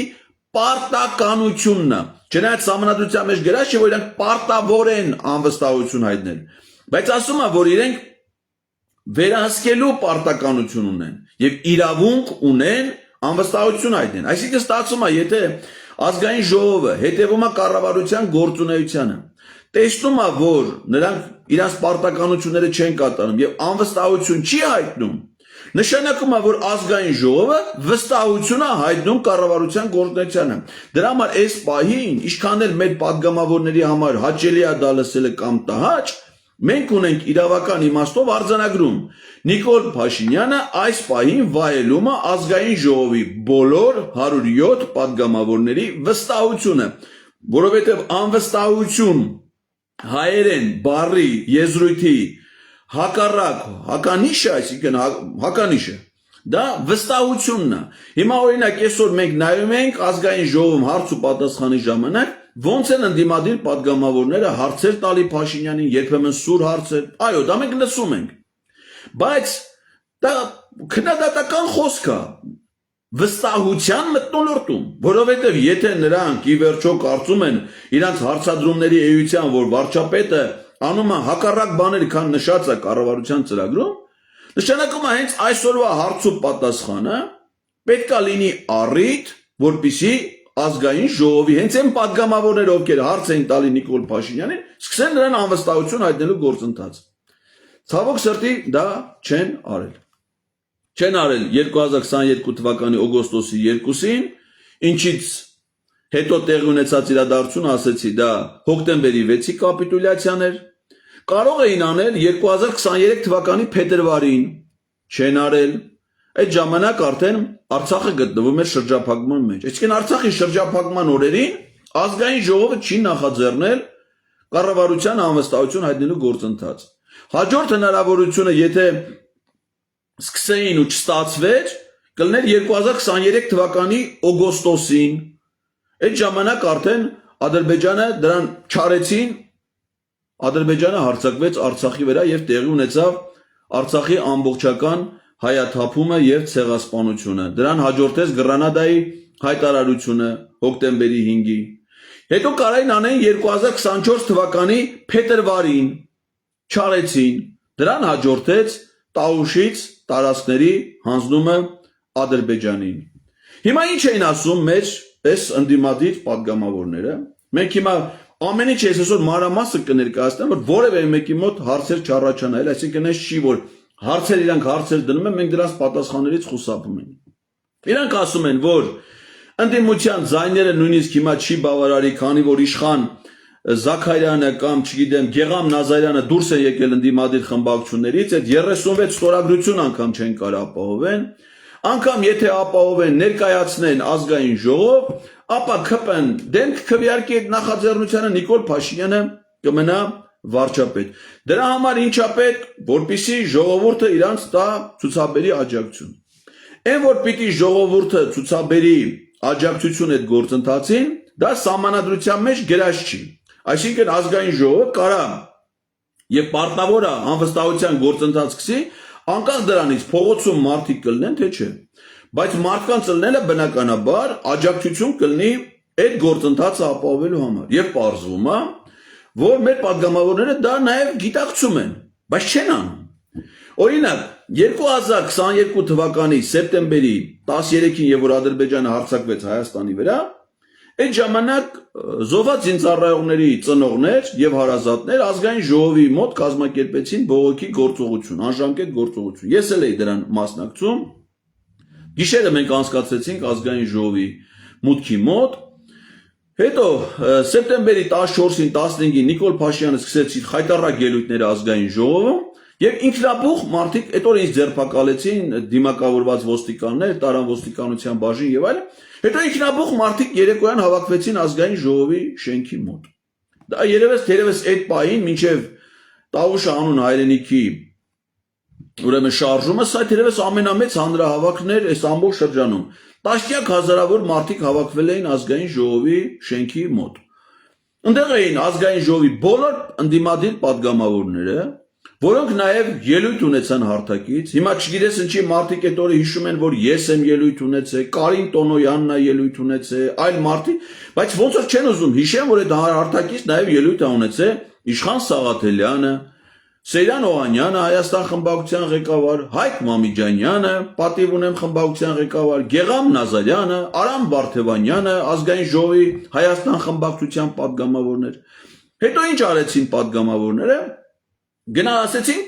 պարտականությունն է։ Չնայած համանդրության մեջ գրած չէ, որ իրենք պարտավոր են անվստահություն հայտնել, բայց ասում է, որ իրենք վերահսկելու պարտականություն ունեն եւ իրավունք ունեն անվստահություն հայտնել։ Այսինքն ստացվում է, եթե ազգային ժողովը հետևում է կառավարության գործունեությանը, տեսնում է, որ նրանք իրենց պարտականությունները չեն կատարում եւ անվստահություն չի հայտնում, նշանակում է, որ ազգային ժողովը վստահություն է հայտնում կառավարության գործունեությանը։ Դրա համար այս պահին, ինչքան էլ մեր падգամավորների համար հաճելի է դա լսելը կամ տհաճ, մենք ունենք իրավական իմաստով արձանագրում։ Նիկոլ Փաշինյանը այս պահին վայելում է ազգային ժողովի բոլոր 107 падգամավորների վստահությունը, որովհետև անվստահություն հայերեն բառի եզրույթի հակառակ հականիշը, այսինքն հականիշը, դա վստահությունն է։ Հիմա օրինակ այսօր մենք նայում ենք ազգային ժողովում հարց ու պատասխանի ժամանակ ոնց են ընդդիմադիր падգամավորները հարցեր տալի Փաշինյանին, երբեմն սուր հարցեր, այո, դա մենք լսում ենք, բայց դա քննադատական խոսք է վստահության մթնոլորտում, որովհետև եթե նրանք ի վերջո կարծում են իրանց հարցադրումների էության, որ վարչապետը անում է հակառակ բաներ, քան նշած է կառավարության ծրագրում, նշանակում է հենց այսօրվա հարց ու պատասխանը պետք է լինի առիթ, որպեսզի ազգային ժողովի հենց այն падգամավորները, ովքեր հարց էին տալի Նիկոլ Փաշինյանին, սկսեն նրան անվստահություն հայտնելու գործընթաց։ Ցավոք սրտի դա չեն արել։ Չեն արել 2022 թվականի օգոստոսի 2-ին, ինչից հետո տեղի ունեցած իրադարձությունը, ասեցի, դա հոկտեմբերի 6-ի կապիտուլյացիան էր, կարող էին անել 2023 թվականի փետրվարին, չեն արել, այդ ժամանակ արդեն Արցախը գտնվում էր շրջափակման մեջ, այսինքն Արցախի շրջափակման օրերին ազգային ժողովը չի նախաձեռնել կառավարության անվստահություն հայտնելու գործընթաց։ Հաջորդ հնարավորությունը, եթե սկսեին ու չստացվեր, կլներ 2023 թվականի օգոստոսին, այդ ժամանակ արդեն Ադրբեջանը դրան չարեցին, Ադրբեջանը հարձակվեց Արցախի վրա եւ տեղի ունեցավ Արցախի ամբողջական հայաթափումը եւ ցեղասպանությունը։ Դրան հաջորդեց Գրանադայի հայտարարությունը հոկտեմբերի 5-ի։ Հետո կարային անեն 2024 թվականի փետրվարին, չարեցին, դրան հաջորդեց Տաուշից տարածքների հանձնումը Ադրբեջանին։ Հիմա ինչ էին ասում մեր այս ընդդիմադիր падգամավորները։ Մենք հիմա ամեն ինչ այսօր մանրամասը կներկայացնեմ, որ որևէ մեկի մոտ հարցեր չառաջանա, այսինքն այս չի, որ հարցեր իրանք հարցեր դնում են, մենք դրանց պատասխաններից խուսափում ենք։ Իրանք ասում են, որ ընդդիմության ձայները նույնիսկ հիմա չի բավարարի, քանի որ իշխան Զաքարյանը կամ, չգիտեմ, Գեգամ Նազարյանը դուրս են եկել ընդդիմադիր խմբակցություններից, այդ 36 ստորագրություն անգամ չեն կարող ապահովեն, անգամ եթե ապահովեն ներկայացնեն ազգային ժողով, ապա ԿՊ-ն դեմք քվեարկի այդ նախաձեռնությանը Նիկոլ Փաշինյանը կմնա վարչապետ։ Դրա համար ինչա պետք, որպեսզի ժողովուրդը իրանց տա ցուցաբերի աջակցություն։ Այն որ պիտի ժողովուրդը ցուցաբերի աջակցություն այդ գործընթացին, դա սահմանադրության մեջ գրած չի։ Այսինքն ազգային ժողովը կարա եւ պարտավոր է անվստահության գործընթաց սկսի, անկախ դրանից փողոցում մարդիկ կլինեն թե չէ։ Բայց մարդկանց ելնելը բնականաբար աջակցություն կլինի այդ գործընթացը ապահովելու համար։ Եվ պարզվում է, որ մեր падգամավորները դա նաև գիտակցում են, բայց չեն անում։ Օրինակ, 2022 թվականի սեպտեմբերի 13-ին, երբ որ Ադրբեջանը հարձակվեց Հայաստանի վրա, այդ ժամանակ զոհված զինծառայողների ծնողներ եւ հարազատներ ազգային ժողովի մոտ կազմակերպեցին բողոքի գործողություն, անժամկետ գործողություն։ Ես էլ էի դրան մասնակցում։ Գիշերը մենք անցկացրեցինք ազգային ժողովի մուտքի մոտ։ Հետո սեպտեմբերի 14-ին, 15-ին Նիկոլ Փաշինյանը սկսեց իր խայտառակ ելույթները ազգային ժողովում եւ ինքնաբուխ մարդիկ այդ օրը ինձ ձերբակալեցին դիմակավորված ոստիկաններ, տարան ոստիկանության բաժին եւ այլն։ Հետո ինքնաբուխ մարդիկ երեկոյան հավաքվեցին ազգային ժողովի շենքի մոտ։ Դա երևս այդ պահին մինչև Տավուշ անուն հայրենիքի ուրեմն շարժումը, սա երևս ամենամեծ հանրահավաքն էր այս ամբողջ շրջանում։ Տասնյակ հազարավոր մարդիկ հավաքվել էին ազգային ժողովի շենքի մոտ։ Այնտեղ էին ազգային ժողովի բոլոր ընդդիմադիր падգամավորները որոնք նաև ելույթ ունեցան հարթակից, հիմա չգիտես ինչի մարդիկ այդ օրը հիշում են, որ ես եմ ելույթ ունեցել, Կարին Տոնոյանն է ելույթ ունեցել, այլ մարդիկ, բայց ոնց որ չեն ուզում հիշեն, որ այդ հարթակից նաև ելույթ է ունեցել Իշխան Սաղաթելյանը, Սեյրան Օհանյանը, Հայաստան խմբակցության ղեկավար, Հայկ Մամիջանյանը, պատիվ ունեմ խմբակցության ղեկավար, Գեգամ Նազարյանը, Արամ Բարթևանյանը, Ազգային ժողովի Հայաստան խմբակցության падգամավորներ։ Հետո ինչ արեցին падգամավորները։ Գնա ասեցին,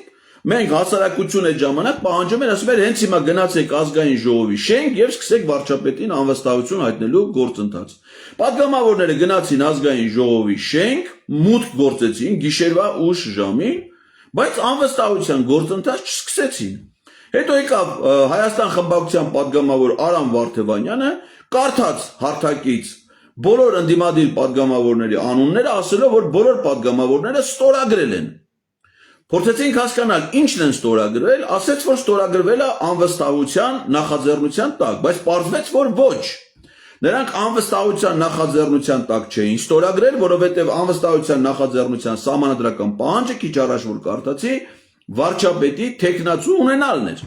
մենք հասարակություն այդ ժամանակ պահանջում են, ասում են, հենց հիմա գնացեք Ազգային ժողովի շենք եւ սկսեք վարչապետին անվստահություն հայտնելու գործընթաց։ Падգամավորները գնացին Ազգային ժողովի շենք, մուտք գործեցին գիշերվա ուշ ժամին, բայց անվստահության գործընթաց չսկսեցին։ Հետո եկավ Հայաստան խմբակցության падգամավոր Արամ Վարդևանյանը, կարդաց հարթակից բոլոր ընդդիմադիր падգամավորների անունները, ասելով, որ բոլոր падգամավորները ստորագրել են։ Փորձեցինք հասկանալ ինչն են ստորագրել, ասեց, որ ստորագրվել է անվստահության նախաձեռնության տակ, բայց պարզվեց, որ ոչ։ Նրանք անվստահության նախաձեռնության տակ չէին ստորագրել, որովհետև անվստահության նախաձեռնության սահմանադրական պահանջը քիչ առաջ որ կարդացի, վարչապետի տեխնացու ունենալն էր։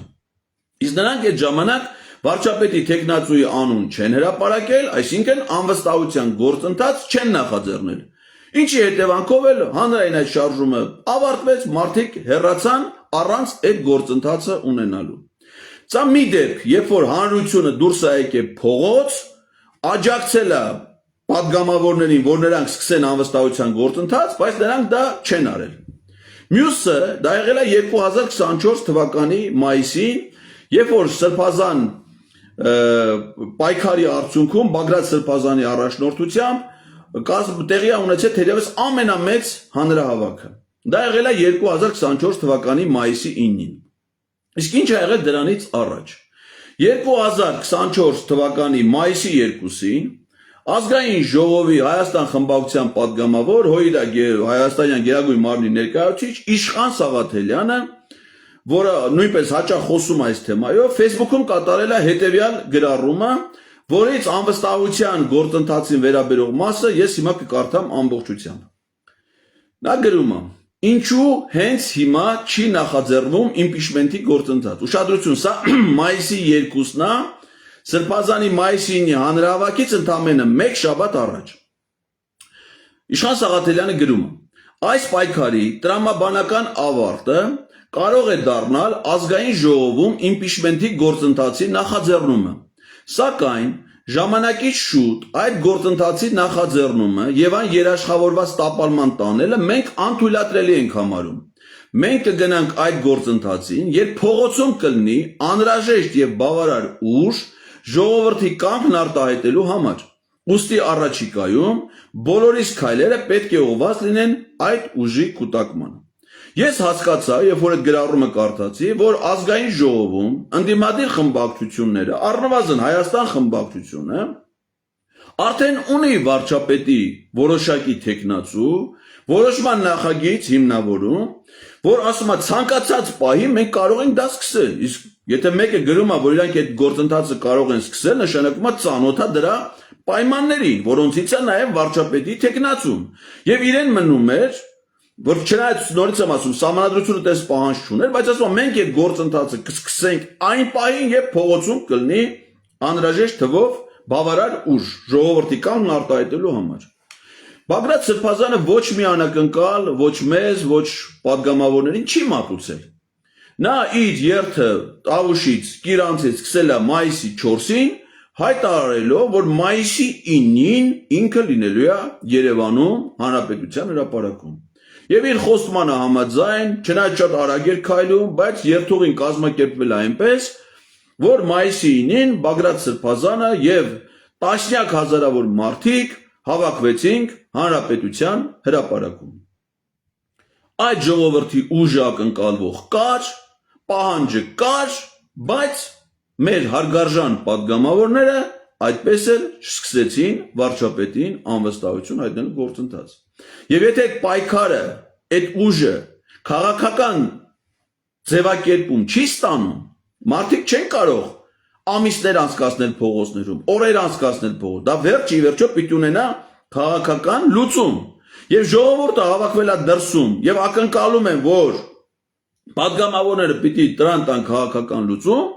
Իսկ նրանք այդ ժամանակ վարչապետի տեխնացուի անուն չեն հրապարակել, այսինքն անվստահության գործընթաց չեն նախաձեռնել։ Ինչի հետևանքով էլ հանրային այդ շարժումը ավարտվեց, մարդիկ հեռացան առանց այդ գործընթացը ունենալու։ Սա մի դեպք, երբ որ հանրությունը դուրս է եկել փողոց, աջակցել է падգամավորներին, որ նրանք սկսեն անվստահության գործընթաց, բայց նրանք դա չեն արել։ Մյուսը դա եղել է 2024 թվականի մայիսին, երբ որ Սրբազան պայքարի արդյունքում Բագրատ Սրբազանի առաջնորդությամբ տեղի է ունեցել թերևս ամենամեծ հանրահավաքը։ Դա եղել է 2024 թվականի մայիսի 9-ին։ Իսկ ինչ ա եղել դրանից առաջ։ 2024 թվականի մայիսի 2-ին Ազգային ժողովի Հայաստան խմբակցության падգամավոր Հայաստանյան Գերագույն մարմնի ներկայացուցիչ Իշխան Սաղաթելյանը, որը նույնպես հաճախ խոսում այս թեմայով, Facebook-ում կատարել է հետևյալ գրառումը, որից անվստահության գործընթացին վերաբերող մասը ես հիմա կկարդամ ամբողջությամբ։ Նա գրում է. Ինչու հենց հիմա չի նախաձեռնվում իմպիչմենտի գործընթաց։ Ուշադրություն, սա մայիսի 2-ն է, Սրբազանի մայիսի 9-ի հանրահավաքից ընդամենը մեկ շաբաթ առաջ։ Իշխան Սաղաթելյանը գրում է. այս պայքարի տրամաբանական ավարտը կարող է դառնալ Ազգային ժողովում իմպիչմենտի գործընթացի նախաձեռնումը, սակայն ժամանակից շուտ այդ գործընթացի նախաձեռնումը եւ այն երաշխավորված տապալման տանելը մենք անթույլատրելի ենք համարում։ Մենք կգնանք այդ գործընթացին, երբ փողոցում կլինի անհրաժեշտ եւ բավարար ուժ ժողովրդի կամքն արտահայտելու համար։ Ուստի առաջիկայում բոլորիս քայլերը պետք է ուղղված լինեն այդ ուժի կուտակմանը։ Ես հասկացա, երբ որ այդ գրառումը կարդացի, որ Ազգային ժողովում ընդդիմադիր խմբակցությունները, առնվազն Հայաստան խմբակցությունը, արդեն ունի վարչապետի որոշակի տեխնացու, որոշման նախագիծ հիմնավորում, որ ասում է ցանկացած պահի մենք կարող ենք դա սկսել։ Իսկ եթե մեկը գրում է, որ իրանք այդ գործընթացը կարող են սկսել, նշանակում է ծանոթ է դրա պայմաններին, որոնցից է նաև վարչապետի տեխնացուն։ Եվ իրեն մնում էր, որ չնայած նորից եմ ասում, սահմանադրությունը տես պահանջ չուներ, բայց ասում մենք այդ գործընթացը կսկսենք այն պահին, երբ փողոցում կլինի անհրաժեշտ թվով բավարար ուժ ժողովրդի կամքն արտահայտելու համար։ Բագրատ Սրբազանը ոչ մի անակնկալ, ոչ մեզ, ոչ падգամավորներին չի մատուցել։ Նա իր երթը Տավուշից, Կիրանցից սկսել է մայիսի 4-ին, հայտարարելով, որ մայիսի 9-ին ինքը լինելու է Երևանում Հանրապետության հրապարակում։ Եվ իր խոստմանը համաձայն, չնայած շատ արագ էր քայլում, բայց երթուղին կազմակերպվել այնպես, որ մայիսի 9-ին Բագրատ Սրբազանը եւ տասնյակ հազարավոր մարդիկ հավաքվեցինք Հանրապետության հրապարակում։ Այդ ժողովրդի ուժը ակնկալվող կար, պահանջը կար, բայց մեր հարգարժան падգամավորները այդպես էլ սկսեցին վարչապետին անվստահություն հայտնելու գործընթաց։ Եվ եթե պայքարը, այդ ուժը քաղաքական ձևակերպում չի ստանում, մարդիկ չեն կարող ամիսներ անցկացնել փողոցներում, օրեր անցկացնել փողոց, դա վերջ ի վերջո պիտի ունենա քաղաքական լուծում։ Եվ ժողովուրդը հավաքվել է դրսում եւ ակնկալում են, որ Պատգամավորները պիտի դրան տան քաղաքական լուծում,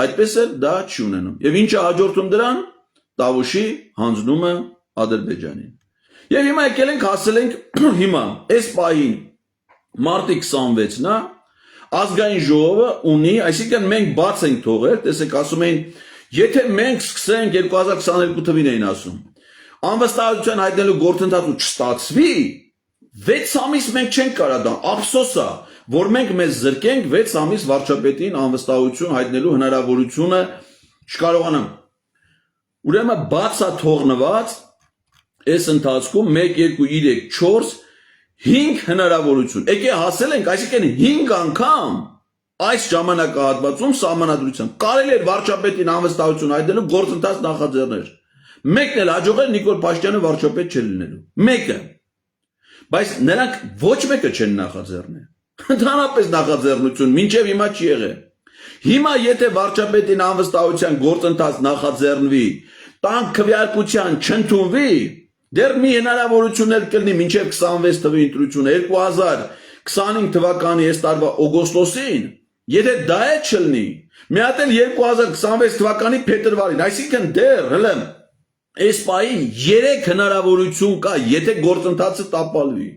այդպես էլ դա չի ունենում։ Եվ ինչը հաջորդում դրան, Տավուշի հանձնումը Ադրբեջանին։ Եվ հիմա եկել ենք հասել ենք հիմա այս պահին մարտի 26-ն է, ազգային ժողովը ունի, այսինքն մենք բաց ենք թողել, տեսեք ասում էին, եթե մենք սկսենք 2022 թվին էին ասում, անվստահություն հայտնելու գործընթացը չստացվի, 6 ամիս մենք չենք կարա դա, ափսոս է, որ մենք մեզ զրկենք 6 ամիս վարչապետին անվստահություն հայտնելու հնարավորությունը չկարողանամ։ Ուրեմն բաց է թողնված այս ընթացքում 1 2 3 4 5 հնարավորություն։ Եկե հասել ենք, այսինքն 5 անգամ այս ժամանակահատվածում սահմանադրությամբ կարելի էր վարչապետին անվստահություն հայտնելու գործընթաց նախաձեռնել։ Մեկն էլ հաջողել Նիկոլ Փաշինյանը վարչապետ չլինելու։ Մեկը։ Բայց նրանք ոչ մեկը չեն նախաձեռնել։ Ընդհանրապես նախաձեռնություն մինչև հիմա չի եղել։ Հիմա եթե վարչապետին անվստահության գործընթաց նախաձեռնվի, տան քվեարկության չընդունվի, դեռ մի հնարավորություն էլ կլինի մինչև 26 թվականի ընտրությունը 2025 թվականի այս տարվա օգոստոսին, եթե դա է չլինի, մի հատ էլ 2026 թվականի փետրվարին, այսինքն դեռ հələ այս պահին 3 հնարավորություն կա, եթե գործընթացը տապալվի։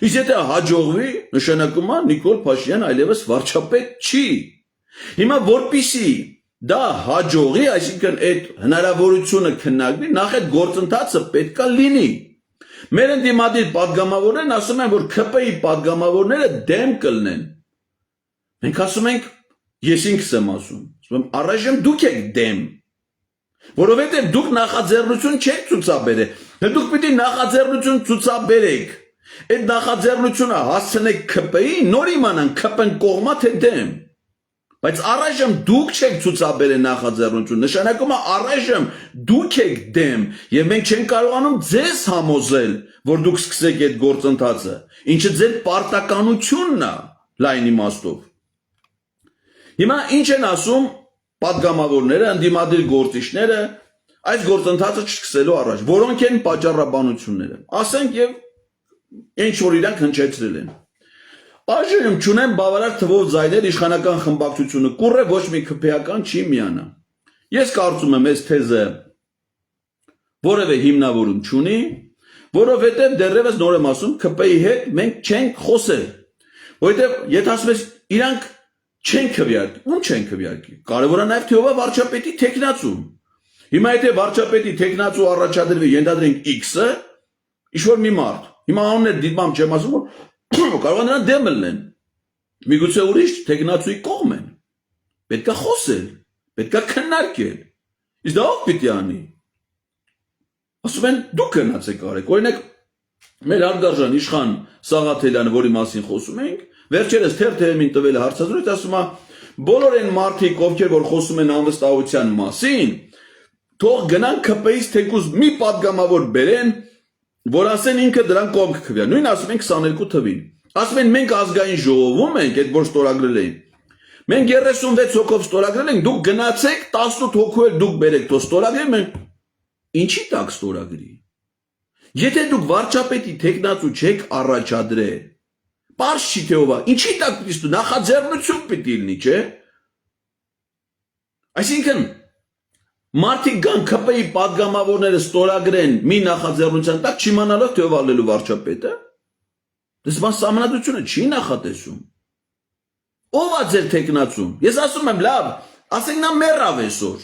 Իսկ եթե հաջողվի, նշանակում է Նիկոլ Փաշինյանը այլևս վարչապետ չի։ Հիմա որպիսի դա հաջողի, այսինքն այդ հնարավորությունը քննարկվի, նախ այդ գործընթացը պետքա լինի։ Մեր ընդդիմադիր պատգամավորներն ասում են, որ ՔՊ-ի պատգամավորները դեմ կլինեն։ Մենք ասում ենք, ես ինքս եմ ասում, առայժմ դուք եք դեմ։ Որովհետև դուք նախաձեռնություն չեք ցուցաբերել, դուք պիտի նախաձեռնություն ցուցաբերեք։ Այդ նախաձեռնությունը հասցնեք ՔՊ-ի, նոր իմանան ՔՊ-ն կողմա թե դեմ։ Բայց առայժմ դուք չեք ցուցաբերել նախաձեռնություն, նշանակում է առայժմ դուք եք դեմ, եւ մենք չենք կարողանում ձեզ համոզել, որ դուք սկսեք այդ գործընթացը, ինչը ձեր պարտականությունն է, լայն իմաստով։ Հիմա ինչ են ասում պատգամավորները, ընդդիմադիր գործիչները այս գործընթացը չսկսելու առաջ, որոնք են պատճառաբանությունները։ Ասենք եւ ինչ որ իրանք հնչեցրել են։ Այժմ չունեն բավարար թվով ձայներ իշխանական խմբակցությունը կուռ է ոչ մի քփեական չի միանա։ Ես կարծում եմ այս թեզը որևէ հիմնավորում չունի, որովհետև դեռևս նոր եմ ասում ՔՊ-ի հետ մենք չենք խոսել։ Որովհետև եթե ասում ես իրանք չեն քվեարկի, ում չեն քվեարկի։ Կարևոր է նաև թե ով է վարչապետի տեխնացուն։ Հիմա եթե վարչապետի տեխնացու առաջադրվի ենթադրենք X-ը, ինչ որ մի մարդ։ Հիմա անուններ դիտմամբ չեմ ասում, որ կարող է նրան դեմ լինեն։ Միգուցե ուրիշ տեխնացուի կողմ են։ Պետք է խոսել, պետք է քննարկել։ Իսկ դա ով պիտի անի։ Ասում են դուք գնացեք արեք։ Օրինակ մեր հարգարժան իշխան Սաղաթելյանը, որի մասին խոսում ենք, վերջերս թերթերին տվել հարցազրույց, ասում է բոլոր այն մարդիկ, ովքեր որ խոսում են անվստահության մասին, թող գնան ՔՊ-ից թեկուզ մի падգամավոր բերեն, որ ասեն ինքը դրան կողմ կքվյա։ Նույն ասում են 22 թվին։ Ասում են մենք ազգային ժողովում ենք, այդ որ ստորագրել էին։ Մենք 36 հոգով ստորագրել ենք, դուք գնացեք 18 հոգու էլ դուք բերեք, թող ստորագրեն, մենք ինչի տակ ստորագրի։ Եթե դուք վարչապետի տեխնացու չեք առաջադրել, պարզ չի թե ով է, ինչի տակ պիտի ստու, նախաձեռնություն պիտի լինի, չէ։ Այսինքն մարդիկ գան ՔՊ-ի падգամավորները ստորագրեն մի նախաձեռնության տակ, չիմանալով թե ով ալելու վարչապետը, դες բան սահմանադրությունը չի նախատեսում։ Ով է ձեր տեխնացուն։ Ես ասում եմ լավ, ասենք նա մեռավ այսօր։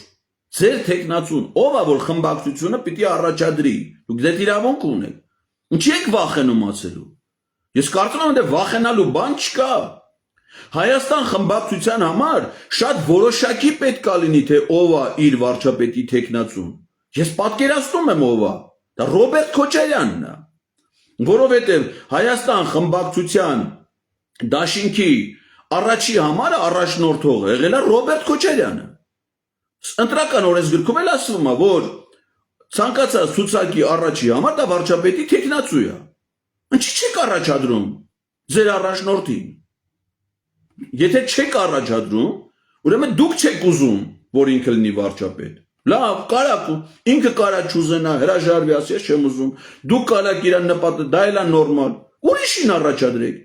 Ձեր տեխնացուն, ով է որ խմբակցությունը պիտի առաջադրի։ Դուք դեռ իրավունք ունեք։ Ինչի եք վախենում ասելու։ Ես կարծում եմ, որ վախենալու բան չկա։ Հայաստան խմբակցության համար շատ որոշակի պետք է լինի, թե ով է իր վարչապետի տեխնացուն։ Ես պատկերացնում եմ ով է։ Դա Ռոբերտ Քոչարյանն է։ Որովհետև Հայաստան խմբակցության դաշինքի առաջի համարը առաջնորդողը եղել է Ռոբերտ Քոչարյանը։ Ընտրական օրենսգրքում էլ ասվում է, որ ցանկացած ցուցակի առաջի համար դա վարչապետի տեխնացու է։ Ինչի չեք առաջադրում ձեր առաջնորդին։ Եթե չեք առաջադրում, ուրեմն դուք չեք ուզում, որ ինքը լինի վարչապետ։ Լավ, կարակ ինքը կարա չուզենա, հրաժարվի, ասի ես չեմ ուզում։ Դուք կարակ իրան նպատը, դա էլ է նորմալ։ Ուրիշին առաջադրեք։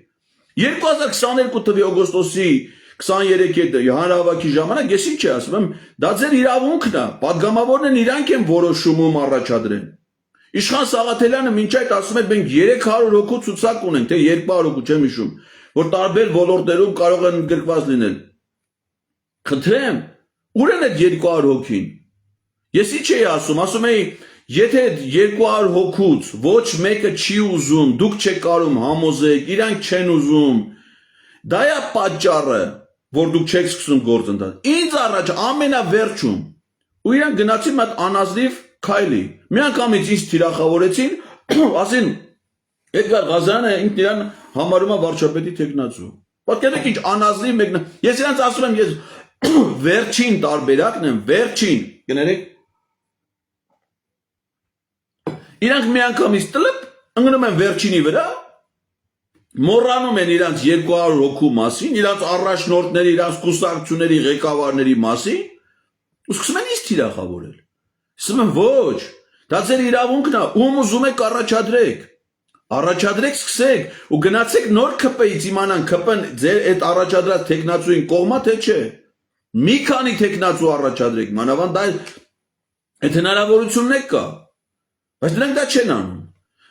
2022 թվականի օգոստոսի 23-ը հանրահավաքի ժամանակ ես ինչ ասում եմ, դա ձեր իրավունքն է, падգամավորներն իրանք են որոշում առաջադրեն։ Իշխան Սաղաթելյանը մինչ այդ ասում է մենք 300 հոգու ցուցակ ունենք, թե 200 հոգու չեմ հիշում, որ տարբեր ոլորտերում կարող են գրկված լինել։ Խնդրեմ, ուր են այդ 200 հոգին։ Ես ինչ էի ասում էի, եթե 200 հոգուց ոչ մեկը չի ուզում, դուք չեք կարող համոզեք, իրանք չեն ուզում, դա է պատճառը, որ դուք չեք սկսում գործընթաց։ Ինձ առաջ ամենավերջում ու իրանք գնացին մատ անազնիվ քայլի։ Մի անգամից ինձ թիրախավորեցին, ասին Էդգար Ղազարյանը ինքն իրան համարում է վարչապետի տեխնացու։ Պատկերացրեք ինչ անազնիվ մեկն։ Ես իրանց ասում եմ, ես վերջին տարբերակն եմ, վերջին, կներեք։ Իրանք մի անգամից տլպ ընկնում են վերջինի վրա, մոռանում են իրանց 200 հոգու մասին, իրանց առաջնորդների, իրանց կուսակցությունների ղեկավարների մասին, ու սկսում են ինձ թիրախավորել։ Ասում եմ ոչ, դա ձեր իրավունքն է, ում ուզում եք առաջադրեք, սկսեք ու գնացեք նոր ԿՊ-ից իմանան ԿՊ-ն ձեր այդ առաջադրած տեխնացուին կողմա թե չէ։ Մի քանի տեխնացու առաջադրեք, մանավանդ այդ հնարավորությունն է կա, բայց նրանք դա չեն անում։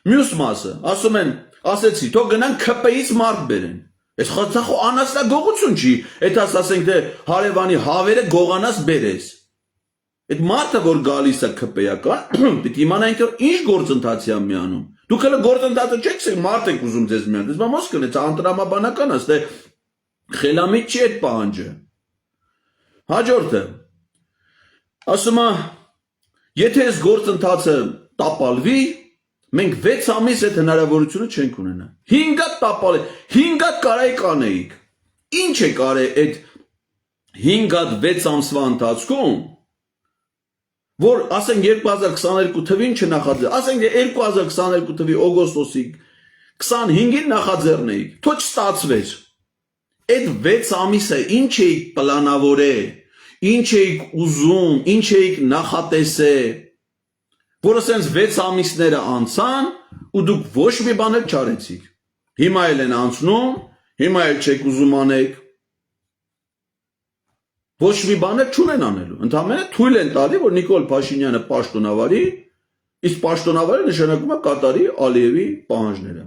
Մյուս մասը, ասում են, ասեցի, թող գնան ԿՊ-ից մարդ բերեն։ Այս խոցախո անասնագողություն չի, այդ ասենք թե հարևանի հավերը գողանաս բերես։ Այդ մարդը, որ գալիս է ԿՊ-ական, պետք է իմանանք ինչ գործընթացի է միանում։ Դուք հələ գործընթացը չեք ասել, մարդ եք ուզում ձեզ միան։ Դες մոս կնեց անտրամաբանական է, ստե խելամիտ չի այդ պահանջը։ Հաջորդը։ Ասում է, եթե այս գործընթացը տապալվի, մենք 6 ամիս այդ հնարավորությունը չենք ունենա։ 5 հատ տապալի, 5 հատ կարայի կանեիք։ Ինչ է կարել այդ 5 հատ 6 ամսվա ընթացքում, որ ասենք 2022 թվին չնախաձեռ, ասենք 2022 թվի օգոստոսի 25-ին նախաձեռնեիք, թող չստացվեր։ Այդ 6 ամիսը ինչ էիք պլանավորել, ինչ էիք ուզում, ինչ էիք նախատեսել, որ ասենց 6 ամիսները անցան ու դուք ոչ մի բան էլ չարեցիք։ Հիմա էլ են անցնում, հիմա էլ չեք ուզում անեք։ Ոչ մի բան էլ չունեն անելու։ Ընդհանրապես թույլ են տալի, որ Նիկոլ Փաշինյանը պաշտոնավարի, իսկ պաշտոնավարը նշանակում է կատարի Ալիևի պահանջները։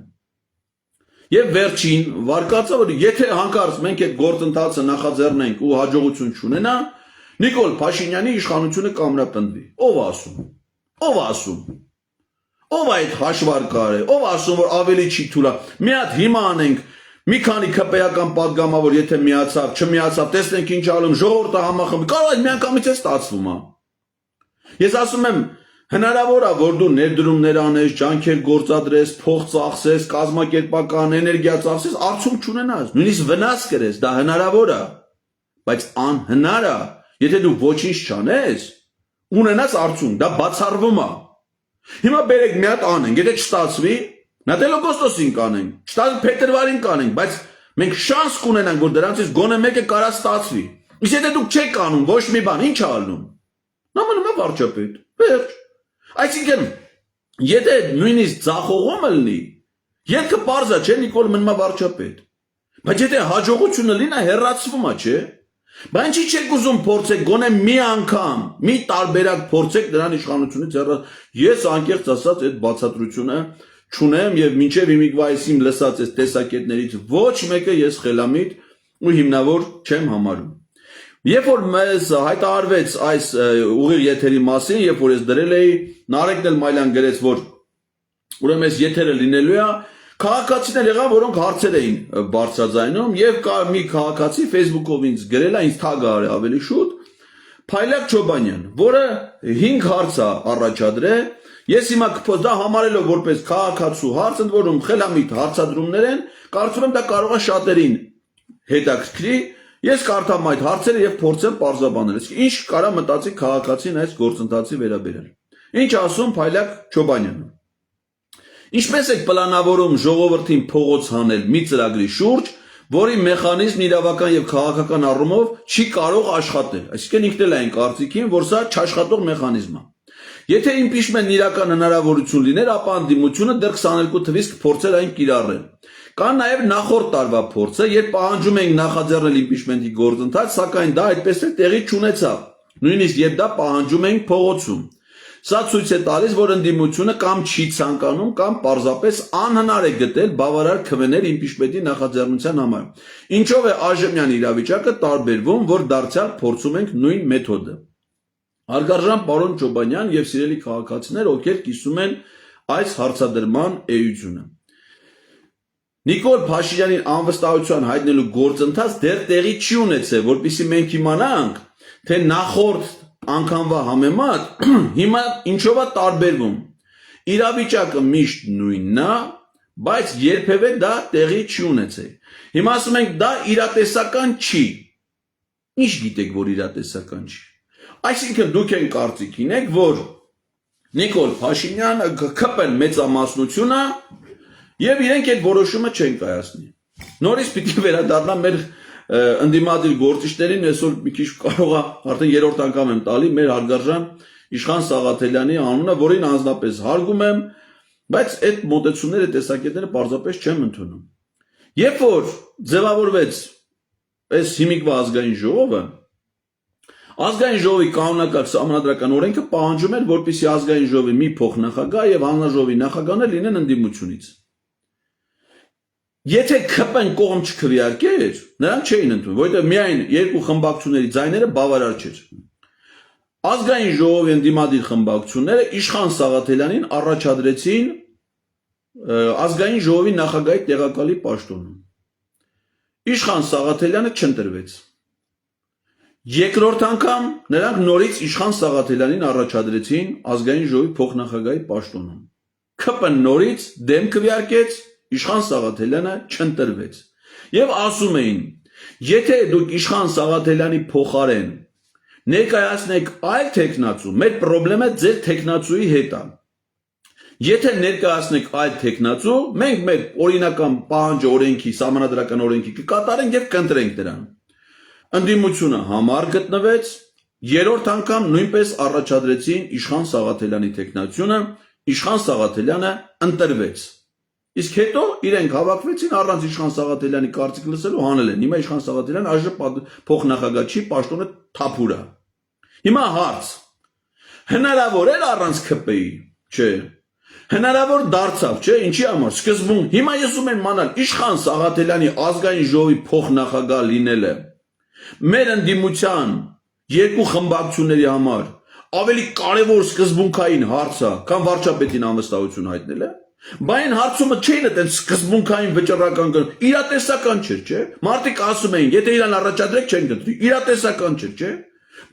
Եվ վերջին վարկածը, որ եթե հանկարծ մենք այդ գործընթացը նախաձեռնենք ու հաջողություն չունենա, Նիկոլ Փաշինյանի իշխանությունը կամրապնդվի։ Ով ասում։ Ով ասում։ Ով այդ հաշվարկարը, ով ասում, որ ավելի չի թույլա։ Մի հատ հիմա անենք, մի քանի ԿՊ-ական падգամավոր, եթե միացավ, չմիացավ, տեսնենք ինչ ալում, ժողովուրդը համախմբի, կարող է միանգամից է ստացվում, հա։ Ես ասում եմ, հնարավոր է, որ դու ներդրումներ անես, ջանքեր գործադրես, փող ծախսես, կազմակերպական էներգիա ծախսես, արդյունք չունենաս, նույնիսկ վնաս կրես, դա հնարավոր է, բայց անհնար է, եթե դու ոչինչ չանես, ունենաս արդյունք, դա բացառվում է։ Հիմա բերեք մի հատ անենք, եթե չստացվի, նատել օգոստոսին կանենք, չստացվի փետրվարին կանենք, բայց մենք շանս կունենանք, որ դրանցից գոնե մեկը կարա ստացվի։ Իսկ եթե դուք չեք անում ոչ մի բան, ինչ է ալնում։ Նա մնում է վարչապետ։ Վերջ։ Այսինքն, եթե նույնիսկ ձախողումը լինի, ելքը պարզ է, չէ, Նիկոլ մնում է վարչապետ։ Բայց եթե հաջողությունը լինի, հեռացվում է, չէ։ Բայց ինչի չեք ուզում փորձեք, գոնե մի անգամ, մի տարբերակ փորձեք դրան իշխանությունից հեռացնել։ Ես անկեղծ ասած այդ բացատրությունը չունեմ եւ մինչեւ հիմիկվա այսիմ լսած այս տեսակետներից ոչ մեկը ես խելամիտ ու հիմնավոր չեմ համարում։ Երբ որ մեզ հայտարարվեց այս ուղիղ եթերի մասին, երբ որ ես դրել էի, Նարեկն էլ Մայլյան գրեց, որ ուրեմն այս եթերը լինելու է, քաղաքացիներ եղան, որոնք հարցեր էին բարձրաձայնում եւ կա մի քաղաքացի Facebook-ով ինձ գրել է, ինձ թագ արել ավելի շուտ, Փայլակ Չոբանյան, որը 5 հարց է առաջադրել, ես հիմա կփոս դա համարելով որպես քաղաքացու հարց, ընդ որում խելամիտ հարցադրումներ են, կարծում եմ դա կարող է շատերին հետաքրքրի, ես կարդամ այդ հարցերը եւ փորձեմ պարզաբանել, իսկ ինչ կարա մտածի քաղաքացին այս գործընթացի վերաբերյալ։ Ինչ ասում Փայլակ Չոբանյանը։ Ինչպես եք պլանավորում ժողովրդին փողոց հանել մի ծրագրի շուրջ, որի մեխանիզմն իրավական եւ քաղաքական առումով չի կարող աշխատել։ Այսինքն ինքն էլ այն կարծիքին, որ սա չաշխատող մեխանիզմ է։ Եթե իմպիչմենտն իրական հնարավորություն լիներ, ապա անդիմությունը դեռ 22 թվից կփորձեր այն կիրառել։ Կա նաև նախորդ տարվա փորձը, երբ պահանջում ենք նախաձեռնել իմպիչմենտի գործընթաց, սակայն դա այդպես էլ տեղի չունեցավ, նույնիսկ երբ դա պահանջում ենք փողոցում։ Սա ցույց է տալիս, որ ընդդիմությունը կամ չի ցանկանում, կամ պարզապես անհնար է գտել բավարար քվեներ իմպիչմենտի նախաձեռնության համար։ Ինչով է այժմյան իրավիճակը տարբերվում, որ դարձյալ փորձում ենք նույն մեթոդը։ Հարգարժան պարոն Չոբանյան եւ սիրելի քաղաքացիներ, ովքեր կիսում են այս հարցադրման էությունը։ Նիկոլ Փաշինյանին անվստահության հայտնելու գործընթաց դեռ տեղի չի ունեցել, որպեսզի մենք իմանանք, թե նախորդ անգամվա համեմատ հիմա ինչով է տարբերվում։ Իրավիճակը միշտ նույնն է, բայց երբևէ դա տեղի չի ունեցել։ Հիմա ասում ենք դա իրատեսական չի։ Ինչ գիտեք, որ իրատեսական չի։ Այսինքն դուք են կարծիքին եք, որ Նիկոլ Փաշինյանը կքպեն մեծամասնությունը եւ իրենք այդ որոշումը չեն կայացնի։ Նորից պիտի վերադառնամ մեր ընդդիմադիր գործիչներին, այսօր մի քիչ կարող է արդեն երրորդ անգամ եմ տալի մեր հարգարժան Իշխան Սաղաթելյանի անունը, որին անձնապես հարգում եմ, բայց այդ մոտեցումները, տեսակետները պարզապես չեմ ընդունում։ Երբ որ ձևավորվեց այս հիմիկվա ազգային ժողովը, ազգային ժողովի կանոնակարգ սահմանադրական օրենքը պահանջում էր, որպեսզի ազգային ժողովի մի փոխնախագահ եւ հանրաժողովի նախագահներ լինեն ընդդիմությունից։ Եթե քպեն կողմ չքվեարկեր, նրանք չէին ընդունում, որովհետև միայն երկու խմբակցությունների ձայները բավարար չէր։ Ազգային ժողովի ընդդիմադիր խմբակցությունները Իշխան Սաղաթելյանին առաջադրեցին ազգային ժողովի նախագահի տեղակալի պաշտոնում։ Իշխան Սաղաթելյանը չընտրվեց։ Երկրորդ անգամ նրանք նորից Իշխան Սաղաթելյանին առաջադրեցին ազգային ժողովի փոխնախագահի պաշտոնում։ ՔՊ-ն նորից դեմ քվեարկեց, Իշխան Սաղաթելյանը չընտրվեց։ Եվ ասում էին, եթե դուք Իշխան Սաղաթելյանի փոխարեն ներկայացնեք այլ տեխնացու, մեր խնդրեմը ձեր տեխնացուի հետ է։ Եթե ներկայացնեք այլ տեխնացու, մենք մեր օրինական պահանջը օրենքի, սահմանադրական օրենքի կկատարենք եւ կընտրենք դրան։ Ընդդիմությունը համար գտնվեց, երրորդ անգամ նույնպես առաջադրեցին Իշխան Սաղաթելյանի տեխնացությունը, Իշխան Սաղաթելյանը ընտրվեց։ Իսկ հետո իրենք հավաքվեցին առանց Իշխան Սաղաթելյանի կարծիք լսելու հանել են։ Հիմա Իշխան Սաղաթելյանը այժմ փոխնախագահ չի, պաշտոնը թափուր է։ Հիմա հարց. հնարավոր էր առանց ՔՊ-ի, չէ։ Հնարավոր դարձավ, չէ, ինչի համար։ Սկզբում հիմա ես ուզում եմ իմանալ Իշխան Սաղաթելյանի ազգային ժողովի փոխնախագահ լինելը մեր ընդդիմության երկու խմբակցությունների համար ավելի կարևոր սկզբունքային հարց է, քան վարչապետին անվստահություն հայտնելը։ Բայց հարցումը չէին այդպես սկզբունքային վճռական կան, իրատեսական չէր, չէ։ Մարդիկ ասում էին, եթե իրան առաջադրեք չեն գտնի, իրատեսական չէր, չէ։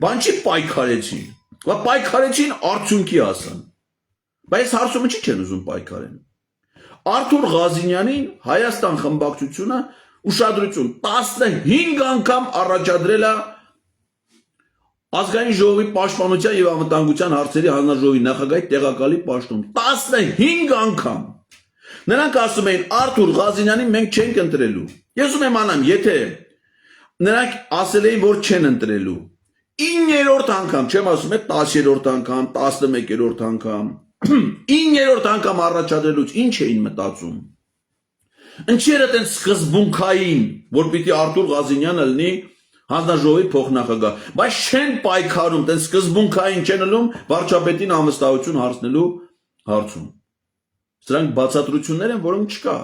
Բան չի պայքարեցին։ Պայքարեցին արդյունքի հասան։ Բայց հարցումը չի չեն ուզում պայքարեն։ Արթուր Ղազինյանին Հայաստան խմբակցությունը ուշադրություն 15 անգամ առաջադրել է ազգային ժողովի պաշտպանության եւ անվտանգության հարցերի հանրաժողովի նախագահի տեղակալի պաշտոն 15 անգամ։ Նրանք ասում էին Արթուր Ղազինյանին մենք չենք ընտրելու։ Ես ուզում եմ անամ, եթե նրանք ասել էին, որ չեն ընտրելու 9-րդ անգամ, չեմ ասում, 10-րդ անգամ, 11-րդ անգամ, 9-րդ անգամ առաջադրելուց ինչ էին մտածում։ Ինչի էր այդպես սկզբունքային, որ պիտի Արթուր Ղազինյանը լինի հանրաժողովի փոխնախագահ, բայց չեն պայքարում, այդպես սկզբունքային չեն ելնում վարչապետին անվստահություն հարցնելու հարցում։ Սրանք բացատրություններ են, որոնք չկա,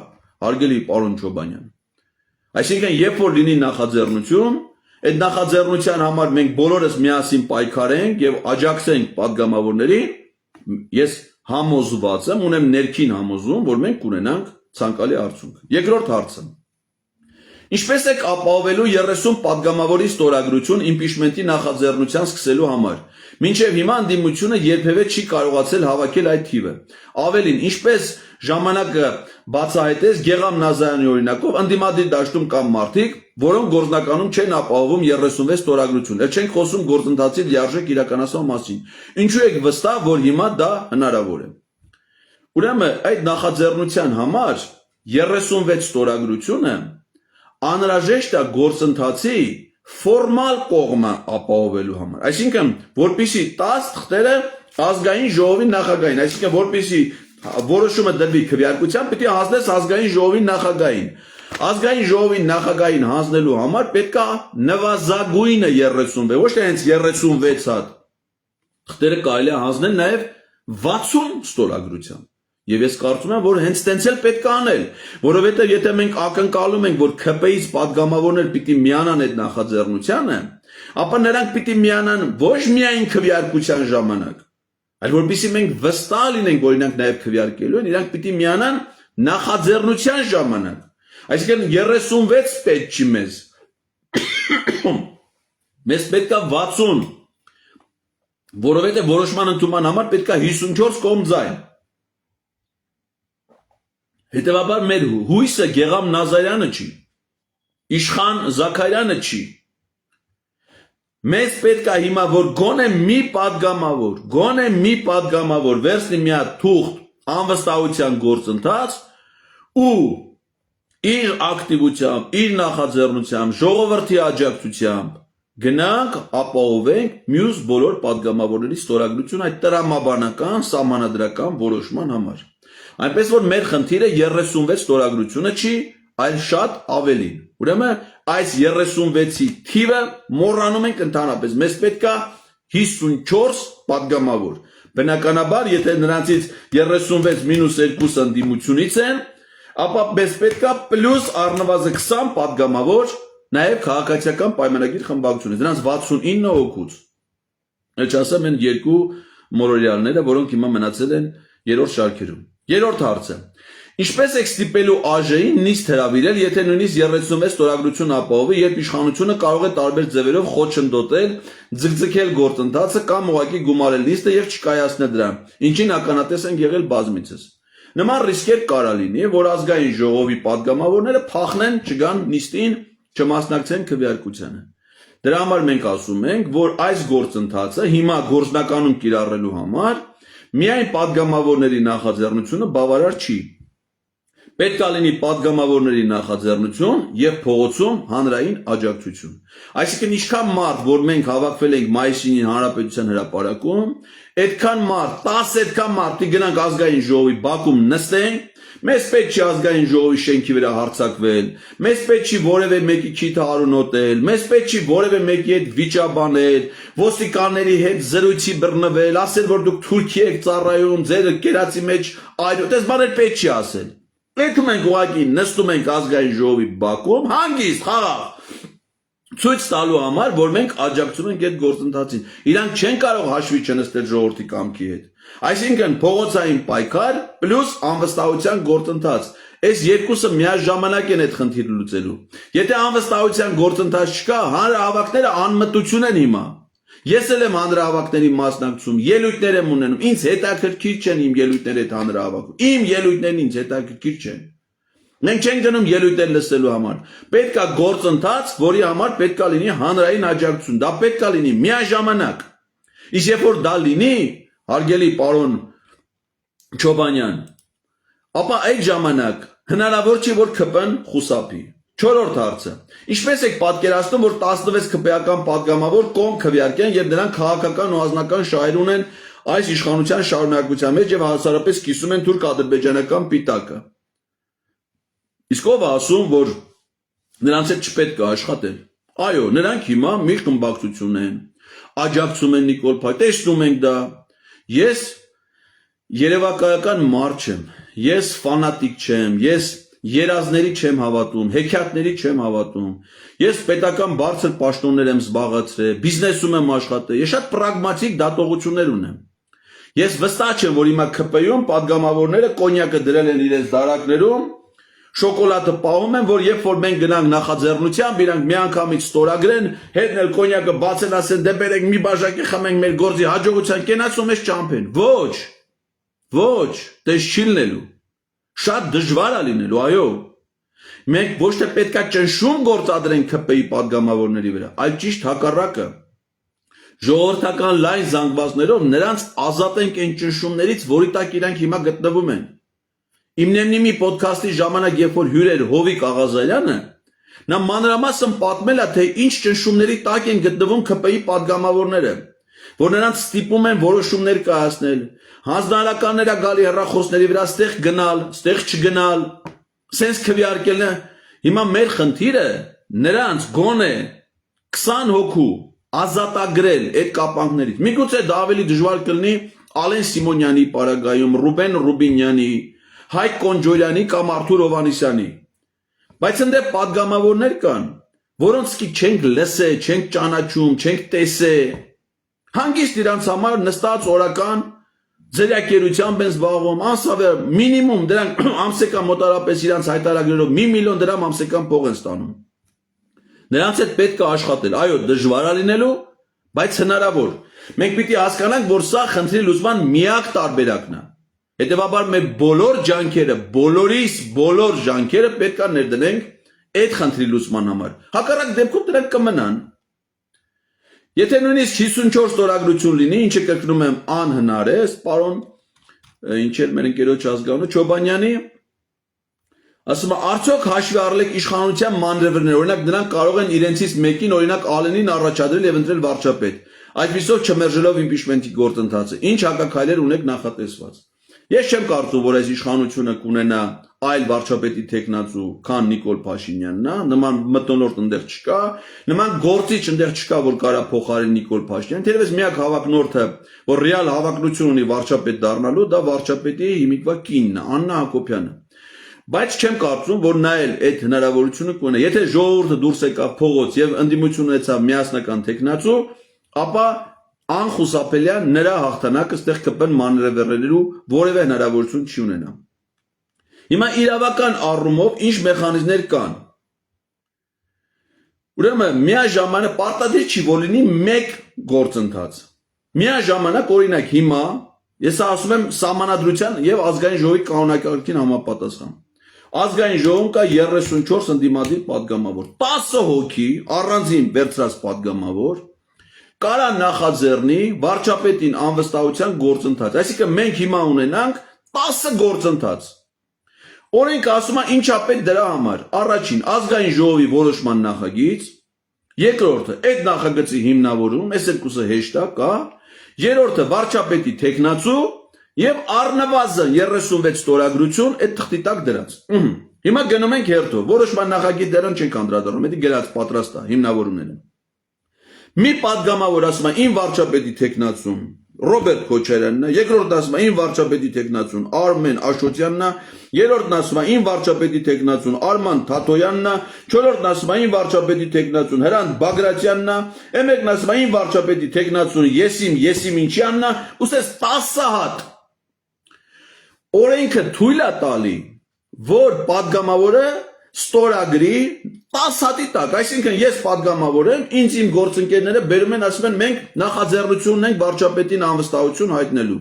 հարգելի պարոն Չոբանյան։ Այսինքն, երբ որ լինի նախաձեռնություն, այդ նախաձեռնության համար մենք բոլորս միասին պայքարենք եւ աջակցենք падգամավորներին, ես համոզված եմ, ունեմ ներքին համոզում, որ մենք կունենանք ցանկալի արդյունք։ Երկրորդ հարցը. Ինչպես եք ապահովելու 30 падգամավորի ստորագրություն իմպիչմենտի նախաձեռնության սկսելու համար։ Մինչև հիմա ընդդիմությունը երբևէ չի կարողացել հավաքել այդ թիվը։ Ավելին, ինչպես ժամանակը բացահայտեց Գեգամ Նազարյանի օրինակով, ընդդիմադիր դաշտում կան մարդիկ, որոնք գործնականում չեն ապահովում 36 ստորագրություն։ Էլ չենք խոսում գործընթացի լիարժեք իրականացման մասին։ Ինչու եք վստահ, որ հիմա դա հնարավոր է։ Ուրեմն այդ նախաձեռնության համար 36 ստորագրությունը անհրաժեշտ է գործընթացի ֆորմալ կողմը ապահովելու համար։ Այսինքն, որպեսզի 10 թղթերը ազգային ժողովի նախագահին, այսինքն որպեսզի որոշումը դրվի քվեարկության, պետք է հասնես ազգային ժողովի նախագահին։ Ազգային ժողովի նախագահին հանձնելու համար պետք է նվազագույնը 36, ոչ թե հենց 36 հատ։ Խտերը կարելի է հանձնել նաև 60 ստորագրությամբ։ Եվ ես կարծում եմ, որ հենց տենց էլ պետք է անել, որովհետև եթե մենք ակնկալում ենք, որ ՔՊ-ից падգամավորներ պիտի միանան այդ նախաձեռնությանը, ապա նրանք պիտի միանան ոչ միայն քվեարկության ժամանակ, այլ որպեսզի մենք վստահ լինենք, որ իրանք նաև քվեարկելու են, իրանք պիտի միանան նախաձեռնության ժամանակ։ Այսինքն 36 պետք չի մեզ։ Մեզ պետք է 60, որովհետև որոշման ընդունման համար պետք է 54 կողմ ձայն։ Հետևաբար մեր հույսը Գեգամ Նազարյանը չի, Իշխան Զաքարյանը չի։ Մեզ պետք է հիմա, որ գոնե մի падգամավոր վերցնի մի հատ թուղթ անվստահության գործընթաց ու իր ակտիվությամբ, իր նախաձեռնությամբ, ժողովրդի աջակցությամբ գնանք ապահովենք մյուս բոլոր падգամավորների ստորագրություն այդ տրամաբանական, սահմանադրական որոշման համար։ Այնպես որ մեր խնդիրը 36 ստորագրությունը չի, այլ շատ ավելին։ Ուրեմն այս 36-ի թիվը մոռանում ենք ընդհանրապես։ Մեզ պետք է 54 падգամավոր։ Բնականաբար, եթե նրանցից 36 մինուս 2-ը ընդդիմությունից են, ապա մեզ պետք է պլյուս առնվազն 20 падգամավոր նաև քաղաքացիական պայմանագիր խմբակցությունից, նրանց 69 հոգուց։ Էլ չասեմ են երկու մորորյալները, որոնք հիմա մնացել են երրորդ շարքերում։ Երրորդ հարցը. ինչպես եք ստիպելու ԱԺ-ին նիստ հրավիրել, եթե նույնիսկ 36 ստորագրություն ապահովի, երբ իշխանությունը կարող է տարբեր ձևերով խոչընդոտել, ձգձգել գործընթացը կամ ուղղակի գումարել նիստը եւ չկայացնել դրան, ինչին ականատես ենք եղել բազմիցս։ Նման ռիսկեր կարա լինի, որ ազգային ժողովի падգամավորները փախնեն, չգան նիստին, չմասնակցեն քվեարկությանը։ Դրա համար մենք ասում ենք, որ այս գործընթացը հիմա գործնականում կիրառելու համար միայն падգամավորների նախաձեռնությունը բավարար չի։ Պետք է լինի падգամավորների նախաձեռնություն եւ փողոցում հանրային աջակցություն։ Այսինքն ինչքան մարդ, որ մենք հավաքվել ենք մայիսին հանրապետության հրապարակում, այդքան մարդ, 10 այդքան մարդի գնանք ազգային ժողովի բակում նստենք, մեզ պետք չի ազգային ժողովի շենքի վրա հարձակվել, մեզ պետք չի որևէ մեկի քիթը արունոտել, մեզ պետք չի որևէ մեկի հետ վիճաբանել, ոստիկանների հետ զրույցի բռնվել, ասել, որ դուք Թուրքիա եք ծառայում, ձեր կերածի մեջ այրոտ, այս բաներ պետք չի ասել։ Պետք մենք ուղղակի նստում ենք ազգային ժողովի բակում, հանգիստ, խաղաղ, ցույց տալու համար, որ մենք աջակցում ենք այդ գործընթացին։ Իրանք չեն կարող հաշվի չնստել ժողովրդի կամքի հետ։ Այսինքն փողոցային պայքար պլյուս անվստահության գործընթաց։ Այս երկուսը միաժամանակ են այդ խնդիրը լուծելու։ Եթե անվստահության գործընթաց չկա, հանրահավաքները անմտություն են հիմա։ Ես էլ եմ հանրահավաքների մասնակցում, ելույթներ եմ ունենում, ինձ հետաքրքիր չեն իմ ելույթները այդ հանրահավաքում։ Իմ ելույթներն ինձ հետաքրքիր չեն։ Մենք չենք գնում ելույթներ լսելու համար։ Պետք է գործընթաց, որի համար պետք է լինի հանրային աջակցություն։ Դա պետք է լինի միաժամանակ։ Իսկ երբ որ դա լինի, հարգելի պարոն Չոբանյան, ապա այդ ժամանակ հնարավոր չի, որ ԿՊ-ն խուսափի։ Չորրորդ հարցը. ինչպես եք պատկերացնում, որ 16 ԿՊ-ական падգամավոր կողմ քվեարկեն եւ նրանք քաղաքական ու անձնական շահեր ունեն այս իշխանության շարունակության մեջ եւ հասարակապես կիսում են թուրք-ադրբեջանական պիտակը։ Իսկ ով ասում, որ նրանց հետ չպետք է աշխատել։ Այո, նրանք հիմա մի խմբակցություն են, աջակցում են Նիկոլ Փաշինյանին, տեսնում ենք դա։ Ես երևակայական մարդ չեմ, ես ֆանատիկ չեմ, ես երազների չեմ հավատում, հեքիաթների չեմ հավատում։ Ես պետական բարձր պաշտոններ եմ զբաղացրել, բիզնեսում եմ աշխատել, ես շատ պրագմատիկ դատողություններ ունեմ։ Ես վստահ չեմ, որ հիմա ԿՊ-ում падգամավորները կոնյակը դրել են իրենց դարակներում, շոկոլադը պահում են, որ երբ որ մենք գնանք նախաձեռնությամբ, իրանք միանգամից ստորագրեն, հետն էլ կոնյակը բացեն, ասեն, դե բերեք մի բաժակի խմենք մեր գործի հաջողության կենացում մեզ չամփեն։ Ոչ, դες չի լինելու։ Շատ դժվար է լինելու, այո։ Մենք ոչ թե պետքա ճնշում գործադրենք ԿՊ-ի падգամավորների վրա, այլ ճիշտ հակառակը։ Ժողովրդական լայն զանգվածներով նրանց ազատենք այն ճնշումներից, որի տակ իրանք հիմա գտնվում են։ Իմ նեմնիմի ոդքասթի ժամանակ, երբ որ հյուր էր Հովիկ Աղազարյանը, նա մանրամասն պատմել է, թե ինչ ճնշումների տակ են գտնվում ԿՊ-ի падգամավորները։ որ նրանց ստիպում են որոշումներ կայացնել, հանձնարարականները գալի հեռախոսների վրա ստեղ գնալ, ստեղ չգնալ, սենց քվեարկելն է։ Հիմա մեր խնդիրը նրանց գոնե 20 հոգու ազատագրել այդ կապանքներից։ Միգուցե դա ավելի դժվար կլինի Ալեն Սիմոնյանի պարագայում, Ռուբեն Ռուբինյանի, Հայկ Կոնջորյանի կամ Արթուր Հովհաննիսյանի։ Բայց ընդ պատգամավորներ կան, որոնց չենք լսել, չենք ճանաչում, չենք տեսել։ Հանգիստ իրանց համար նստած օրական ձերակերությամբ են զբաղվում, անսավեր մինիմում դրանք ամսեկան մոտարապես իրանց հայտարարներով 1 միլիոն դրամ ամսեկան փող են ստանում։ Նրանց հետ պետք է աշխատել, այո, դժվար է լինելու, բայց հնարավոր։ Մենք պիտի հասկանանք, որ սա խնդրի լուծման միակ տարբերակն է։ Հետևաբար մեր բոլոր ջանքերը, բոլորիս բոլոր ջանքերը պետք է ներդնենք այդ խնդրի լուծման համար։ Հակառակ դեպքում դրանք կմնան։ Եթե նույնիսկ 54 ստորագրություն լինի, ինչը կրկնում եմ անհնար է, պարոն ինչ էր մեր ընկերոջ ազգանունը Չոբանյանի, ասում է արդյոք հաշվի առնեք իշխանության մանրևրներ, օրինակ նրանք կարող են իրենցից մեկին օրինակ Ալենին առաջադրել եւ ընտրել վարչապետ, այսպիսով չմերժելով իմպիչմենտի գործընթացը, ինչ հակաքայլեր ունեք նախատեսված։ Ես չեմ կարծում, որ այս իշխանությունը կունենա այլ վարչապետի տեխնացու, քան Նիկոլ Փաշինյանն է, նման մթնոլորտ ընդեղ չկա, նման գործիչ ընդեղ չկա, որ կարա փոխարինի Նիկոլ Փաշինյանին, թերևս միակ հավակնորդը, որ ռեալ հավակնություն ունի վարչապետ դառնալու, դա վարչապետի հիմիկվա կինն է, Աննա Հակոբյանը։ Բայց չեմ կարծում, որ նա էլ այդ հնարավորությունը կունենա։ Եթե ժողովուրդը դուրս եկավ փողոց եւ ընդդիմություն ունեցավ միասնական տեխնացու, ապա անխուսափելիան նրա հաղթանակը ստեղ կպեն մանրևեռելու որևէ հնարավորություն չի ունենա։ Հիմա իրավական առումով ինչ մեխանիզմներ կան։ Ուրեմն միաժամանակ պարտադիր չի որ լինի մեկ գործընթաց։ Միաժամանակ օրինակ հիմա ես ասում եմ սահմանադրության եւ ազգային ժողովի կանոնակարգին համապատասխան։ Ազգային ժողովում կա 34 ընդդիմադիր պատգամավոր, 10 հոգի առանձին վերցրած պատգամավոր կարա նախաձեռնի վարչապետին անվստահության գործընթաց։ Այսինքն մենք հիմա ունենանք 10 գործընթաց։ Օրենքը ասում է ինչա պետք դրա համար։ Առաջին ազգային ժողովի որոշման նախագիծ, երկրորդը այդ նախագծի հիմնավորում, այս երկուսը հեշտ է, կա, երրորդը վարչապետի տեխնացու եւ առնվազն 36 ստորագրություն այդ թղթի տակ դրած։ Հիմա գնում ենք հերթով, որոշման նախագիծ դրան չենք անդրադառնում, դա գրած պատրաստ է հիմնավորումները։ Մի պատգամավոր ասում է իմ վարչապետի տեխնացուն Ռոբերտ Քոչարյանն է, երկրորդն ասում է իմ վարչապետի տեխնացուն Արմեն Աշոտյանն է, երրորդն ասում է իմ վարչապետի տեխնացուն Արման Թաթոյանն է, չորրորդն ասում է իմ վարչապետի տեխնացուն Հրանտ Բագրատյանն է, մեկն ասում է իմ վարչապետի տեխնացուն Եսիմինչյանն է, ուսես 10 հատ օրենքը թույլ է տալի, որ պատգամավորը ստորագրի 10 հատի տակ, այսինքն ես պատգամավոր եմ, ինձ իմ գործընկերները բերում են, ասում են մենք նախաձեռնություն ունենք վարչապետին անվստահություն հայտնելու։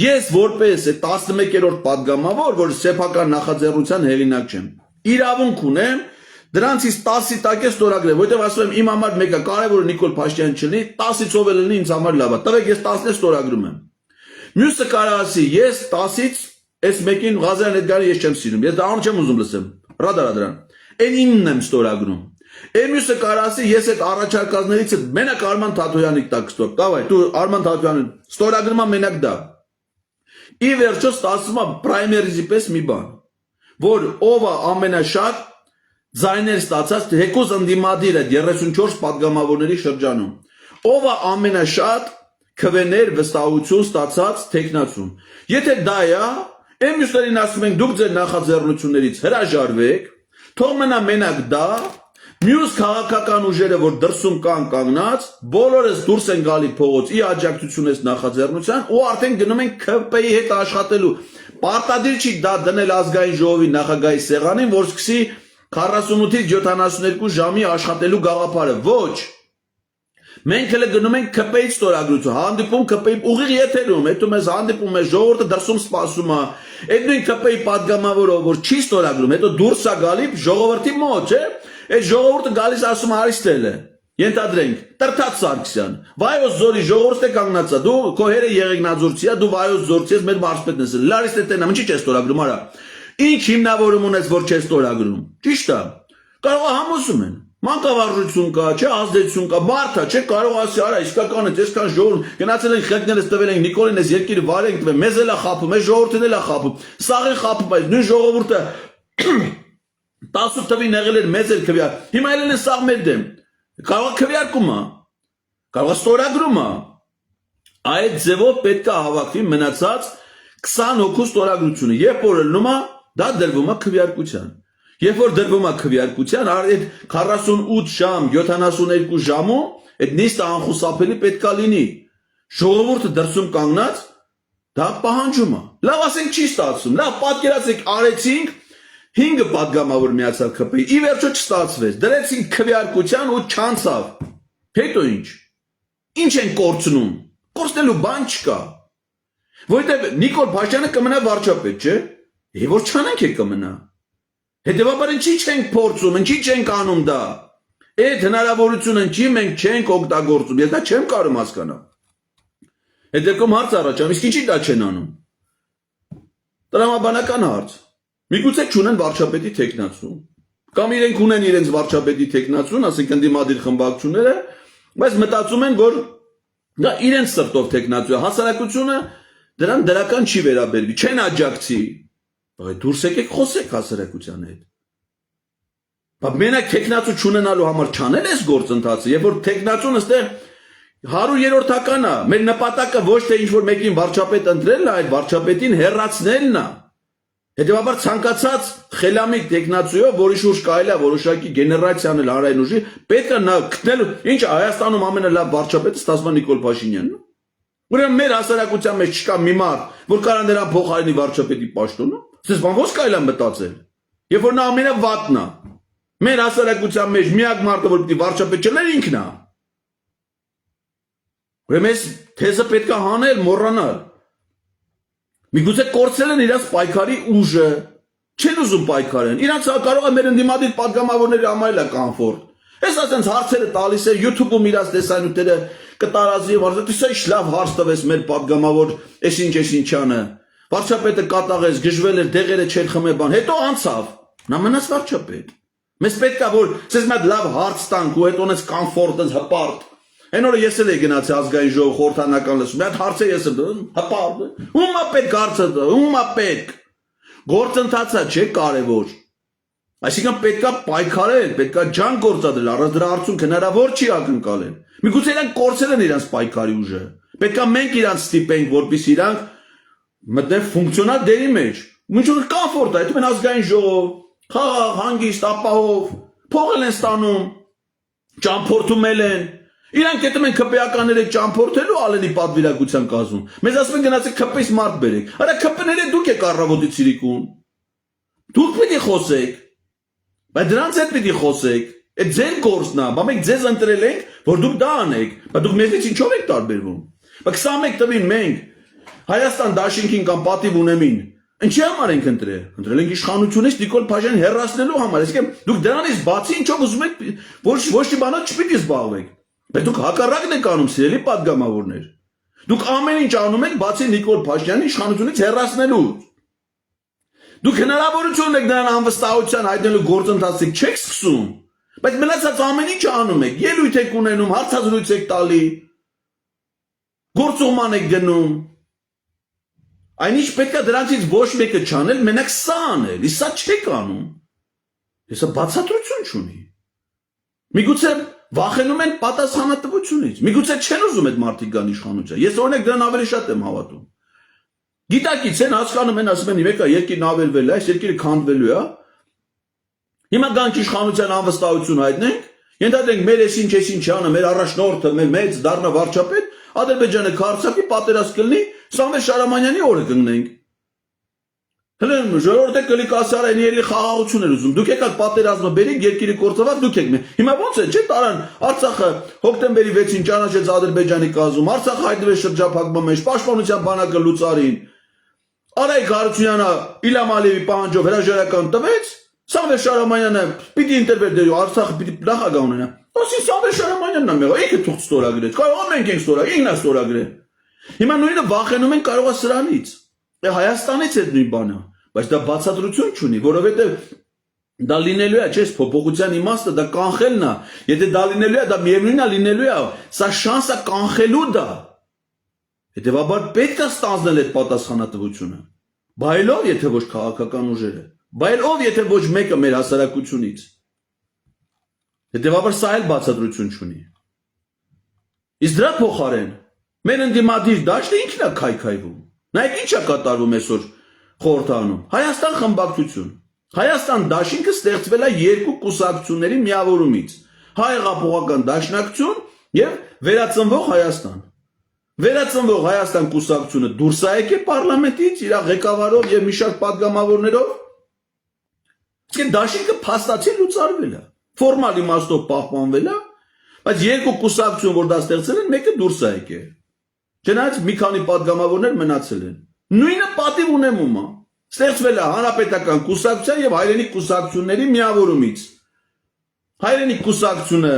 Ես որպես 11-րդ պատգամավոր, որ սեփական նախաձեռնության հեղինակ չեմ, իրավունք ունեմ դրանցից 10-ի տակ է ստորագրել, որովհետև ասում եմ իմ համար մեկը կարևորը Նիկոլ Փաշինյան չլինի, 10-ից ով է լինի ինձ համար լավ է, տվեք ես 10-ն ստորագրում եմ։ Մյուսը կարող ասի ես 10-ից այս մեկին Ղազարյան Էդգարը ես չեմ սիրում, ես դա անում չեմ ուզում լսեմ։ Ռադարադրան։ Այն 9-ն եմ ստորագրում։ Մյուսը կարող ասի ես այդ առաջարկածներից մենակ Արման Թաթոյանի տակ ստոր։ Կավայ, դու Արման Թաթոյանին ստորագրում եմ մենակ դա։ Ի վերջո ստացվում է պրայմերիզի պես մի բան, որ ով է ամենաշատ ձայներ ստացած թեկուզ ընդդիմադիր է 34 պատգամավորների շրջանում։ Ով է ամենաշատ քվեներ վստահություն ստացած տեխնացուն։ Եթե դա է, մյուսներին ասում ենք դուք ձեր նախաձեռնություններից հրաժարվեք, թող մնա մենակ դա, մյուս քաղաքական ուժերը, որ դրսում կան կանգնած, բոլորս դուրս են գալի փողոց ի աջակցություն այս նախաձեռնության ու արդեն գնում են ՔՊ-ի հետ աշխատելու։ Պարտադիր չի դա դնել ազգային ժողովի նախագահի սեղանին, որ սկսի 48-ից 72 ժամի աշխատելու գաղափարը։ Ոչ։ Մենք հենց գնում ենք ՔՊ-ից ստորագրություն, հանդիպում ՔՊ-ի ուղիղ եթերում, հետո մեզ հանդիպում է ժողովուրդը դրսում սպասում է։ Այդ նույն ՔՊ-ի падգամավորը, որ չի ստորագրում, հետո դուրս է գալի ժողովրդի մոտ, չէ՞։ Այդ ժողովուրդը գալիս ասում Արիստել է։ Ենթադրենք, Տրթած Սարգսյան, Վայոց ձորի ժողովուրդը կանգնած է, դու քո հերը Եղեգնաձորցի է, դու Վայոց ձորցի ես, մեր մարզպետն ես։ Լարիստե տենամ, ինչի՞ չես ստորագրում, արա։ Ինչ հիմնավորում ունես, որ չես ստորագրում։ Ճիշտ է։ Կարող է համոզում են։ Մանկավարժություն կա, չէ, ազդեցություն կա, բարդ է, չէ, կարող ասի, արա, իսկական է, այսքան ժողովուրդ, գնացել ենք խելքներս տվել ենք, Նիկոլին այս երկիրը վարենք տվել, մեզ էլ է խաբում, այս ժողովուրդին էլ է խաբում, սաղ են խաբում, այս նույն ժողովուրդը 18 թվին եղել էր մեծ էլ քվյար, հիմա էլ են սաղ մեր դեմ, կարող է քվյարկում է, կարող է ստորագրում է, այդ ձևով պետք է հավաքվի մնացած 20 հոգու ստորագրությունը, երբ որ ելնում է, դա դրվում է քվյարկության, երբ որ դրվում է քվյարկության, այդ 48 ժամ, 72 ժամում, այդ նիստը անխուսափելի պետք է լինի, ժողովուրդը դրսում կանգնած, դա պահանջում է, լավ ասենք չի ստացվում, լավ պատկերացեք արեցինք, 5 պատգամավոր միացավ ԿՊ-ի, ի վերջո չստացվեց, դրեցինք քվյարկության ու չանցավ, հետո ինչ են կորցնում, կորցնելու բան չկա, որովհետև Նիկոլ Փաշինյանը կմնա վարչապետ, չէ, եւ որ չանենք է կմնա, հետևաբար ինչի չենք փորձում, ինչի չենք անում դա, այդ հնարավորությունը ինչի մենք չենք օգտագործում, ես դա չեմ կարող հասկանալ, հետևքում հարց առաջանում, իսկ ինչի դա չեն անում, տրամաբանական հարց, միգուցե չունեն վարչապետի թեկնածու, կամ իրենք ունեն իրենց վարչապետի թեկնածուն, ասենք ընդդիմադիր խմբակցությունները, բայց մտածում են, որ դա իրենց սրտով թեկնածու է, հասարակությունը դրան դրական չի վերաբերվի, չեն աջակցի, դուրս եկեք խոսեք հասարակության հետ, մենակ թեկնածու չունենալու համար չանել ես գործընթացը, երբ որ թեկնածուն ըստեղ 100-րդական է, մեր նպատակը ոչ թե ինչ-որ մեկին վարչապետ ընտրելն է, այլ վարչապետին հեռացնելն է, հետևաբար ցանկացած խելամիտ տեխնացիով, որի շուրջ կարելի է որոշակի գեներացիան էլ հանրային ուժի, պետք է նա գտնել, ինչ Հայաստանում ամենալավ վարչապետը ստացվում է Նիկոլ Փաշինյանն է։ Ուրեմն մեր հասարակության մեջ չկա մի մարդ, որ կարող է նրան փոխարինի վարչապետի պաշտոնը, սենց բան ո՞նց կարելի է մտածել։ Երբ որ նա ամենավատն է։ Մեր հասարակության մեջ միակ մարդը, որ պիտի վարչապետ չլներ ինքն է։ Ուրեմն այս թեզը պետք է հանել, մոռանալ։ Միգուցե կորցրել են իրաց պայքարի ուժը, չեն ուզում պայքարեն, իրանց կարող է մեր ընդդիմադիր պատգամավորների համայլ է կամֆորտ։ Ես ասենց հարցերը տալիս է YouTube-ում իրաց տեսանյութերը կտարածի եւ ասած, «Իսկ ի՞նչ լավ հարց տվես մեր պատգամավոր, այսինչանը»։ Վարչապետը կատաղեց, գժվել էր, դեղերը չեր խմե բան, հետո անցավ։ Նա մնաց վարչապետ։ Մեզ պետք է որ ցեզ մի հատ լավ հարց տանք ու հետո ունես կամֆորտ, հպարտ։ Այն օրը ես էլ եի գնացի ազգային ժողով խորհրդանական լսում, մի հատ հարց է ես եմ հպարտ։ Ում է պետք հարցը, ում է պետք։ Գործընթացը չէ կարևոր։ Այսինքն պետքա պայքարել, պետքա ջանք գործադրել, առանց դրա արդյունք հնարավոր չի ակնկալել։ Միգուցե իրանք կորցրել են իրանց պայքարի ուժը։ Պետքա մենք իրանք ստիպենք, որպեսզի իրանք մտնեն ֆունկցիոնալ դերի մեջ։ Ինչ-որ կամֆորտ է, այդպես ազգային ժողով, խաղաղ, հանգիստ, ապահով, փողել են ստանում, ճամփորդում են։ Իրանք հետո մենք քպեականները ճամփորդելու ալենի պատվիրակության կազմում։ Մեզ ասում են գնացեք քպեից մարդ բերեք։ Արա քպները դուք եք առավոտի ցիրիկուն։ Դուք պիտի խոսեք։ Բայց դրանց հետ պիտի խոսեք։ Այդ ձեր գործն է, բա մենք ձեզ ընտրել ենք, որ դուք դա անեք։ Բայց դուք մեզից ինչով եք տարբերվում։ Բա 21 տվին մենք Հայաստան դաշինքին կամ պատիվ ունեմին։ Ինչի համար ենք ընտրել։ Ընտրել ենք իշխանությունից Նիկոլ Փաշինյանին հեռացնելու համար։ Այսինքն դուք դրանից բացի ինչով ուզում եք ոչ մի բանով չպիտի զբաղվեք։ Բայց դուք հակառակն եք անում, սիրելի պատգամավորներ։ Դուք ամեն ինչ անում եք բացի Նիկոլ Փաշինյանի իշխանությունից հեռացնելու։ Դուք հնարավորություն եք նրան անվստահության հայտնելու գործընթացը չեք սկսում, բայց մնացած ամեն ինչ անում եք, ելույթ եք ունենում, հարցազրույց եք տալի, գործուղման եք գնում։ Այնինչ պետք է դրանցից ոչ մեկը չանել, մենակ սա անել, իսկ սա չեք անում։ Սա բացատրություն չունի։ Միգուցե վախենում են պատասխանատվությունից։ Միգուցե չեն ուզում այդ մարդիկ գան իշխանության։ Ես օրինակ դրան ավելի շատ եմ հավատում։ Գիտակից են հասկանում են, ասում են մեկը երկիրն ավերվել է, այս երկիրը քանդվելու է։ Հիմա գանք իշխանության անվստահություն հայտնենք, ենթադրենք մեր այսինչանը, մեր առաջնորդը, մեր մեծ դառնա վարչապետ, Ադրբեջանը քարցակի պատերազմ կլինի, Սամվել Շարամանյանի օրը կգնենք։ Հենց ժողովուրդը կլիկ ասար են ելի խաղաղություն էր ուզում։ Դուք եկաք պատերազմը բերեք, երկիրը կորցրած դուք եք։ Հիմա ո՞նց է, չէ՞ տարան Արցախը հոկտեմբերի 6-ին ճանաչեց Ադրբեջանի կազմում, Արցախը հայտնվեց շրջափակման մեջ, պաշտպանության բանակը լուծարին։ Արայք Հարությունյանը Իլհամ Ալիևի պահանջով հրաժարական տվեց, Սամվել Շարամանյանը պիտի ինտերվեր Արցախը պիտի նախագահ ունենա։ Ասի Սամվել Շարամանյանն է մեղա, ինքը թուղթ ստորագրեց։ Կարող է մենք ենք ստորագրել, ինքն է ստորագրել։ Հիմա նույնը վախենում են կարող է սրանից։ Հայաստանից է նույն բանը, բայց դա բացատրություն չունի, որովհետև Դա լինելու է, չէ՞, փոփոխության իմաստը դա կանխելն է։ Եթե դա լինելու է, դա միևնույնն է լինելու է, սա շանսը կանխելու դա։ Հետևաբար պետք է ստանձնել այդ պատասխանատվությունը։ Բայելով, եթե ոչ քաղաքական ուժերը, բայելով, եթե ոչ մեկը մեր հասարակությունից։ Հետևաբար սա էլ բացատրություն չունի։ Իսկ դրա փոխարեն մեր ընդդիմադիր դաշտը ինքն է քայքայվում։ Նայեք ինչ է կատարվում այսօր խորհրդանում։ Հայաստան խմբակցություն։ Հայաստան դաշինքը ստեղծվել է երկու կուսակցությունների միավորումից՝ Հայ հեղափոխական դաշնակցություն եւ Վերածնվող Հայաստան։ Վերածնվող Հայաստան կուսակցությունը դուրս է եկել պարլամենտից իր ղեկավարով եւ մի շարք падգամավորներով։ Իսկ դաշինքը փաստացի լուծարվել է, ֆորմալ իմաստով պահպանվել է, բայց երկու կուսակցություն, որ դա ստեղծել են, մեկը դուրս է եկել։ Չնայած մի քանի падգամավորներ մնացել են։ Նույնը պատիվ ունեմ ումա։ Ստեղծվել է հանրապետական կուսակցության եւ հայրենիք կուսակցությունների միավորումից։ Հայրենիք կուսակցությունը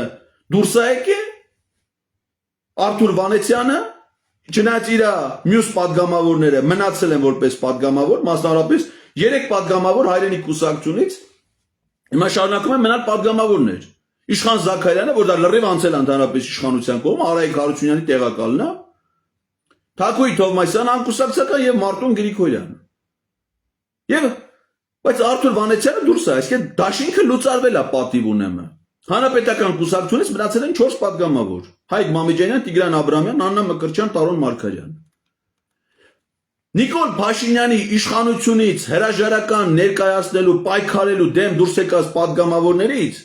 դուրս է եկել, Արթուր Վանեցյանը, չնայած իր մյուս падգամավորները մնացել են որպես падգամավոր, մասնավորապես 3 падգամավոր հայրենիք կուսակցությունից հիմա շարունակում են մնալ падգամավորներ։ Իշխան Զաքարյանը, որ դա լրիվ անցել ընդհանրապես իշխանության կողմը, Արայիկ Հարությունյանի տեղակալն է, Թակուի Թովմասյան անկուսակցական եւ Մարտուն Գրիգորյան։ Եվ բայց Արթուր Վանեցյանը դուրս է, այսինքն դաշինքը լուծարվել է պատիվ ունեմը։ Հանրապետական կուսակցությունից մնացել են 4 падգամավոր՝ Հայկ Մամեջանյան, Տիգրան Աբրամյան, Աննա Մկրտչյան, Տարոն Մարգարյան։ Նիկոլ Փաշինյանի իշխանությունից հրաժարական ներկայացնելու, պայքարելու դեմ դուրս եկած падգամավորներից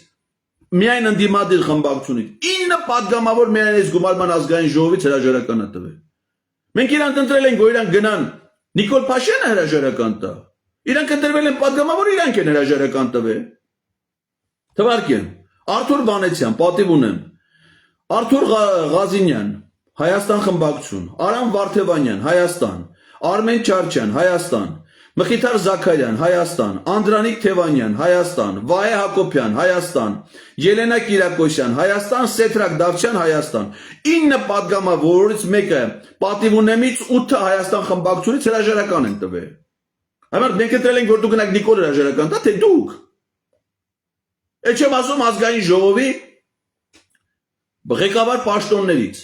միայն ընդդիմադիր խմբակցությունից 9 падգամավոր միայն այս գումարման ազգային ժողովից հրաժարական է տվել։ Մենք իրանք ընտրել ենք, որ իրանք գնան Նիկոլ Փաշինյանը հրաժարական տա։ Իրանք ընտրվել են падգամավոր, իրանք են հրաժարական տվել։ Թվարկեմ, Արթուր Վանեցյան, պատիվ ունեմ, Արթուր Ղազինյան, Հայաստան խմբակցություն, Արամ Վարդևանյան, Հայաստան, Արմեն Չարչյան, Հայաստան, Մխիթար Զաքարյան, Հայաստան, Անդրանիկ Թևանյան, Հայաստան, Վահե Հակոբյան, Հայաստան, Ելենա Կիրակոսյան, Հայաստան, Սեթրակ Դավթյան, Հայաստան։ 9 падգամավորից մեկը պատիվ ունեմից 8 Հայաստան խմբակցությունից հրաժարական են տվել։ Համար մենք ընտրել ենք, որ դուք գնաք Նիկոլ հրաժարական տա, թե դուք։ Այդ չեմ ասում ազգային ժողովի ղեկավար պաշտոններից։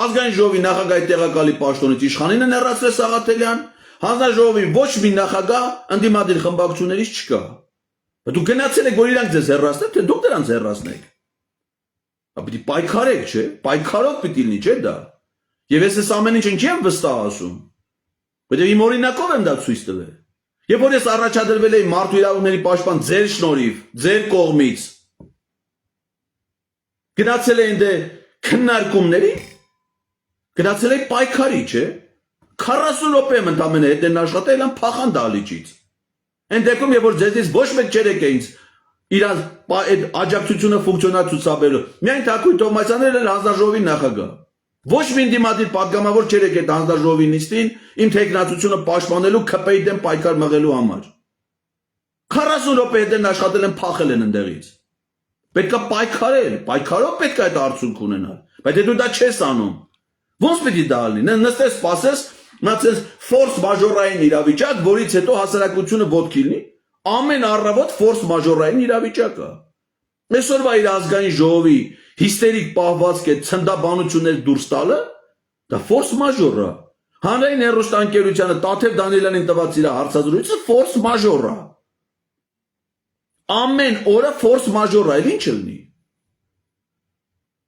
Ազգային ժողովի նախագահի տեղակալի պաշտոնից իշխանին են հեռացրել Սաղաթելյան, հանձնաժողովի ոչ մի նախագահ ընդդիմադիր խմբակցություններից չկա։ Դուք գնացել եք, որ իրանք ձեզ հեռացնեն, թե դուք դրանց հեռացնեք։ Պիտի պայքարեք, չէ՞, պայքարով պիտի լինի, չէ՞ դա։ Եվ ես այս ամեն ինչ ինչի եմ վստահ ասում։ Բայց իմ օրինակով եմ դա ցույց տվել։ Երբ որ ես առաջադրվել էի մարդու իրավունքների պաշտպան ձեր շնորհիվ, ձեր կողմից, գնացել էին դե քննարկումների, գնացել էի պայքարի, չէ՞։ 40 րոպե եմ ընդամենը հետ են աշխատել ան փախան դալիճից։ Այն դեպքում, երբ որ ձեզից ոչ մեկ չերեք է ինձ իր այդ աջակցությունը ֆունկցիոնալ ցուցաբերելու, միայն Թակուի Թովմասյանն էր հանձնաժողովի նախագահ։ Ոչ մի ընդդիմադիր падգամավոր չերեք այդ հանձնաժողովի նիստին իմ թեկնածությունը պաշտպանելու ԿՊ-ի դեմ պայքար մղելու համար։ 40 րոպե հետ են աշխատել են փախել են ընդեղից։ Պետք է պայքարել, պայքարով պետք է այդ արդյունք ունենալ։ Բայց դու դա չես անում։ Ոնց պետք է դա լինի։ Նստես, սպասես, մնացես ֆորս մաժորային իրավիճակ, որից հետո հասարակությունը ոտքի լինի։ Ամեն առավոտ ֆորս մաժորային իրավիճակ է։ Այսօրվա իր ազգային ժողովի հիստերիկ պահվածք է ցնդաբանություններ դուրս տալը, դա ֆորս մաժոր է։ Հանրային հեռուստաընկերությանը Տաթև Դանիելյանին տված իր հարցազրույցը ֆորս մաժոր է։ Ամեն օրը ֆորս մաժոր է, ինչ լինի։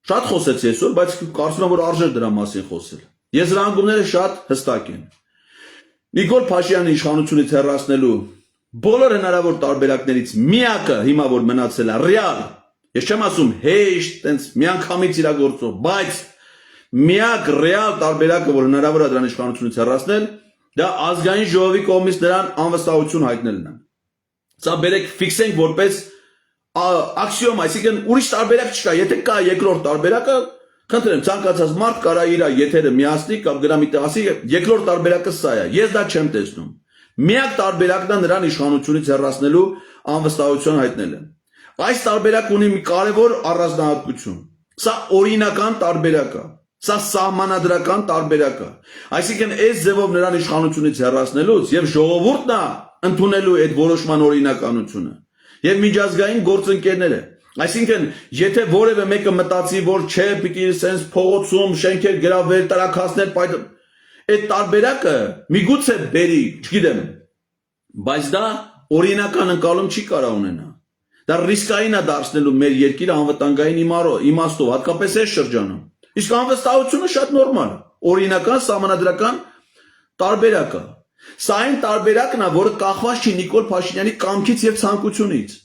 Շատ խոսեցի այսօր, բայց կարծում եմ, որ արժեր դրա մասին խոսել։ Եզրահանգումները շատ հստակ են։ Նիկոլ Փաշինյանի իշխանությունից հեռացնելու բոլոր հնարավոր տարբերակներից միակը հիմա որ մնացել է ռեալ, ես չեմ ասում հեշտ, տենց միանգամից իրագործող, բայց միակ ռեալ տարբերակը, որ հնարավոր է դրան իշխանությունից հեռացնել, դա ազգային ժողովի կողմից նրան անվստահություն հայտնելն է։ Սա բերեք ֆիքսենք որպես աքսիոմ, այսինքն ուրիշ տարբերակ չկա, եթե կա երկրորդ տարբերակը, խնդրեմ, ցանկացած մարդ կարա իր եթերը միացնի կամ գնա մի տեղ ասի, երկրորդ տարբերակը սա է, ես դա չեմ տեսնում։ Միակ տարբերակն է նրան իշխանությունից հեռացնելու անվստահություն հայտնելը։ Այս տարբերակը ունի մի կարևոր առանձնահատկություն։ Սա օրինական տարբերակ է, սա սահմանադրական տարբերակ է։ Այսինքն այս ձևով նրան իշխանությունից հեռացնելուց եւ ժողովուրդն է ընդունելու այդ որոշման օրինականությունը։ եւ միջազգային գործընկերները։ Այսինքն, եթե որևէ մեկը մտածի, որ չէ, պիտի sense փողոցում շենքեր գրավել, տրաքասներ, այդ տարբերակը միգուցե բերի, չգիտեմ, բայց դա օրինական ընկալում չի կարող ունենա։ Դա ռիսկային է դարձնելու մեր երկիրը անվտանգային իմաստով, հատկապես այս շրջանում։ Իսկ անվստահությունը շատ նորմալ է, օրինական, սահմանադրական տարբերակ է։ Սա այն տարբերակն է, որը կախված չի Նիկոլ Փաշինյանի կամքից եւ ցանկությունից։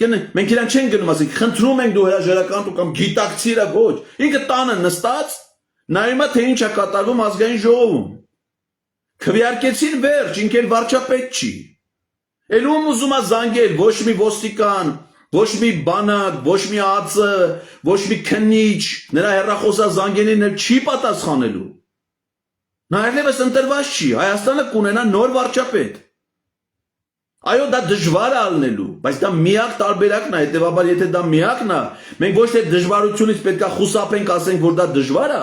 Մենք իրան չենք գնում ասենք, խնդրում ենք դու հրաժարական դու կամ գիտակցիր ոչ։ Ինքը տանը նստած նայում է թե ինչ է կատարվում ազգային ժողովում։ Քվեարկեցին վերջ, ինքը վարչապետ չի։ Էլ ում ուզում է զանգել, ոչ մի ոստիկան, ոչ մի բանակ, ոչ մի ԱԾ, ոչ մի քննիչ, նրա հեռախոսազանգերին էլ չի պատասխանելու։ Նա այլևս ընտրված չի, Հայաստանը կունենա նոր վարչապետ։ Այո, դա դժվար է ալնելու, բայց դա միակ տարբերակն է, հետևաբար եթե դա միակն է, մենք ոչ թե դժվարությունից պետք է խուսափենք, ասենք, որ դա դժվար է,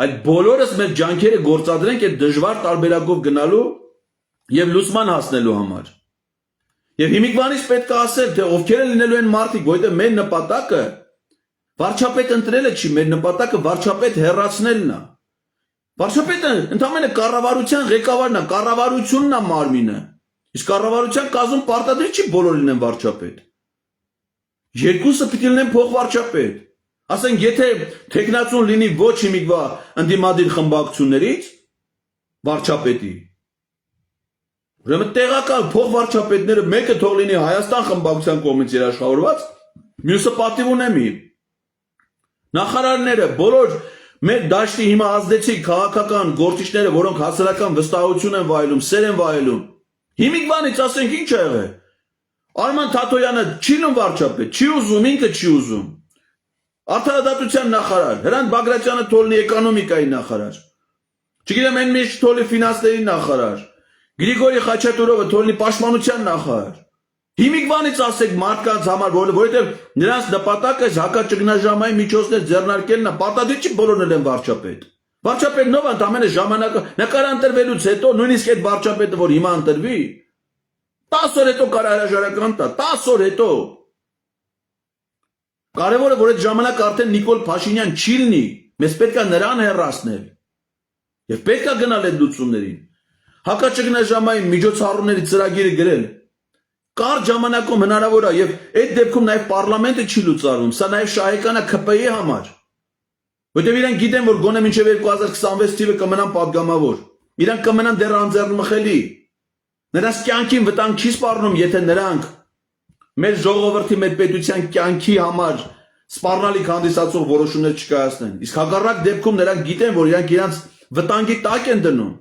այլ բոլորս մեր ջանքերը գործադրենք այդ դժվար տարբերակով գնալու եւ լուսման հասնելու համար։ Եվ հիմիկվանից պետք է ասել, թե ովքեր են լինելու են մարդիկ, որտեղ մեր նպատակը վարչապետ ընտրելը չի, մեր նպատակը վարչապետ հեռացնելն է։ Վարչապետը ընդհանրապես կառավարության ղեկավարն է, կառավարությունն է մարմինը։ Իսկ կառավարության կազմում պարտադիր չի բոլորը լինեն վարչապետ։ Երկուսը պիտի լինեն փոխվարչապետ։ Ասենք, եթե տեխնացուն լինի ոչ հիմիկվա ընդդիմադիր խմբակցություններից վարչապետի, ուրեմն տեղական փոխվարչապետները մեկը թող լինի Հայաստան խմբակցության կողմից երաշխավորված, մյուսը պատիվ ունեմի։ Նախարարները բոլոր մեր դաշտի հիմա ազդեցիկ քաղաքական գործիչները, որոնք հասարակական վստահություն են վայելում, սեր են վայելում, հիմիկվանից ասենք ինչ է եղել։ Արման Թաթոյանը չի լինում վարչապետ, չի ուզում, ինքը չի ուզում։ Արդարադատության նախարար, Հրանտ Բագրատյանը թող լինի էկոնոմիկայի նախարար։ Չգիտեմ, այն մեջ թող լինի ֆինանսների նախարար։ Գրիգորի Խաչատուրովը թող լինի պաշտպանության նախարար։ Հիմիկվանից ասեք մարդկանց համար, որովհետև նրանց նպատակը հակաճգնաժամային միջոցներ ձեռնարկելն է, պարտադիր չի բոլորն են վարչապետ։ Վարչապետն ով ընդամենը ժամանակը նկարանտրվելուց հետո նույնիսկ այդ վարչապետը, որ հիմա ընտրվի, 10 օր հետո կարող հրաժարական տա, 10 օր հետո։ Կարևորը, որ այդ ժամանակ արդեն Նիկոլ Փաշինյան չի լինի, մեզ պետք է նրան հեռացնել։ Եվ պետք է գնալ այդ լուծումներին։ Հակաճգնաժամային միջոցառումների ծրագիրը գրել։ Կարճ ժամանակում հնարավոր է եւ այդ դեպքում նաեւ պարլամենտը չի լուծարվում, սա նաեւ շահեկան է ՔՊ-ի համար։ Որտեւ իրանք գիտեն, որ գոնե մինչեւ 2026 թիվը կմնան падգամավոր։ Իրանք կմնան դեռ անձեռնմխելի։ Նրանց կյանքին վտանգ չի սպառնում, եթե նրանք մեր ժողովրդի, մեր պետության կյանքի համար սպառնալիք հանդիսացող որոշումներ չկայացնեն։ Իսկ հակառակ դեպքում նրանք գիտեն, որ իրանք իրանց վտանգի տակ են դնում։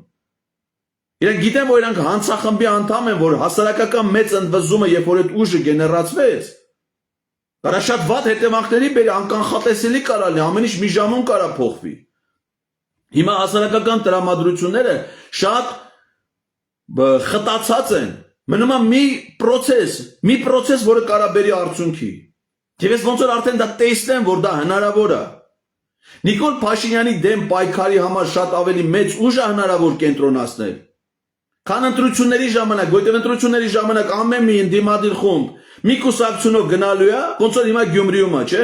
Իրանք գիտեն, որ իրանք հանցախմբի անդամ են, որ հասարակական մեծ ընդվզումը, երբ որ այդ ուժը գեներացվեց, կարա շատ վատ հետևանքների բերի, անկանխատեսելի կարա լինի, ամեն ինչ մի ժամում կարա փոխվի։ Հիմա հասարակական տրամադրությունները շատ խտացած են, մնում է մի պրոցես, որը կարա բերի արդյունքի։ Եվ ես ոնց որ արդեն դա տեսնեմ, որ դա հնարավոր է։ Նիկոլ Փաշինյանի դեմ պայքարի համար շատ ավելի մեծ ուժ է հնարավոր կենտրոնացնել։ Քան ընտրությունների ժամանակ, որտեղ ընտրությունների ժամանակ ամեն մի ընդդիմադիր խումբ մի կուսակցությունով գնալու է, ոնց որ հիմա Գյումրիում է, չէ՞։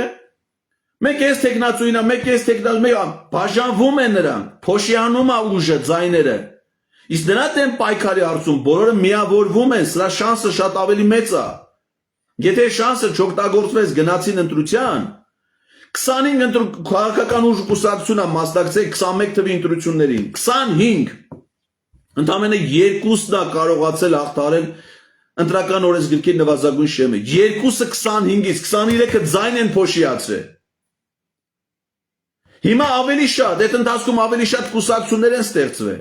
Մեկ էս տեխնացուին է, մեկ էս տեխնացու, բաժանվում են նրանք, փոշիանում է ուժը, ձայները։ Իսկ դրա դեմ պայքարի հարցում բոլորը միավորվում են, սրա շանսը շատ ավելի մեծ է։ Եթե շանսը չօգտագործվեց գնացին ընտրության, 25 քաղաքական ուժ կուսակցությունը մասնակցել 21 թվի ընտրություններին, 25 ընդամենը երկուսն է կարողացել հաղթահարել ընտրական օրենսգրքի նվազագույն շեմը, երկուսը 25-ից 23-ը ձայն են փոշիացրել։ Հիմա ավելի շատ, այդ ընթացքում ավելի շատ կուսակցություններ են ստեղծվել։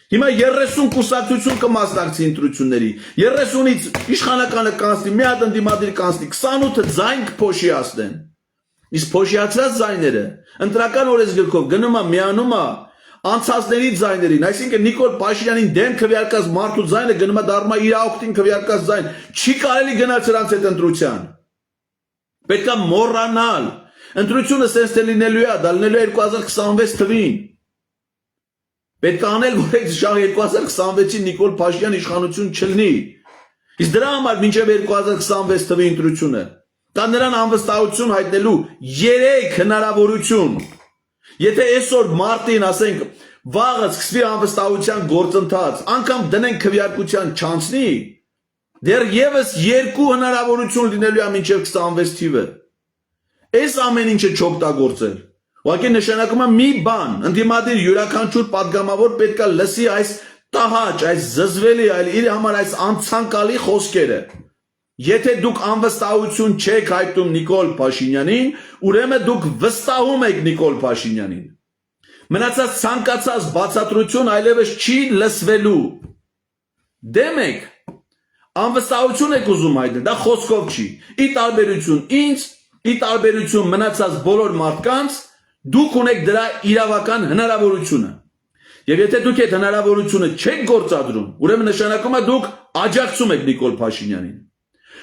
Հիմա 30 կուսակցություն կմասնակցի ընտրությունների, 30-ից իշխանականը կանցնի, մի հատ ընդդիմադիր կանցնի, 28-ը ձայն կփոշիացնեն։ Իսկ փոշիացրած ձայները ընտրական օրենսգրքով գնում է միանում է անցածների ձայներին, այսինքն Նիկոլ Փաշինյանին դեմ քվեարկած մարդու ձայնը գնում է դառնում է իր օգտին քվեարկած ձայն, չի կարելի գնալ սրանց այդ ընտրության։ Պետք է մոռանալ, ընտրությունը սենց թե լինելու է, դա լինելու է 2026 թվին։ Պետք է անել, որ այդ շահ 2026-ին Նիկոլ Փաշինյան իշխանություն չլինի։ Իսկ դրա համար մինչև 2026 թվականի ընտրությունը կա նրան անվստահություն հայտնելու 3 հնարավորություն։ Եթե այսօր մարտին ասենք վաղը սկսվի անվստահության գործընթաց, անգամ դնենք քվեարկության չանցնի, դեռ եւս 2 հնարավորություն լինելու է մինչև 26 թիվը։ Այս ամեն ինչը չօգտագործել։ Ուղղակի նշանակում է մի բան, ընդդիմադիր յուրաքանչյուր падգամավոր պետք է լսի այս տահաճ, այս զզվելի, այլ իր համար այս անցանկալի խոսքերը։ Եթե դուք անվստահություն չեք հայտնում Նիկոլ Փաշինյանին, ուրեմն դուք վստահում եք Նիկոլ Փաշինյանին։ Մնացած ցանկացած բացատրություն այլևս չի լսվելու։ Դեմ եք, անվստահություն եք ուզում հայտնել, դա խոսքով չի։ Ի տարբերություն ինձ, ի տարբերություն մնացած բոլոր մարդկանց, դուք ունեք դրա իրավական հնարավորությունը։ Եվ եթե դուք այդ հնարավորությունը չեք գործադրում, ուրեմն նշանակում է դուք աջակցում եք Նիկոլ Փաշինյանին։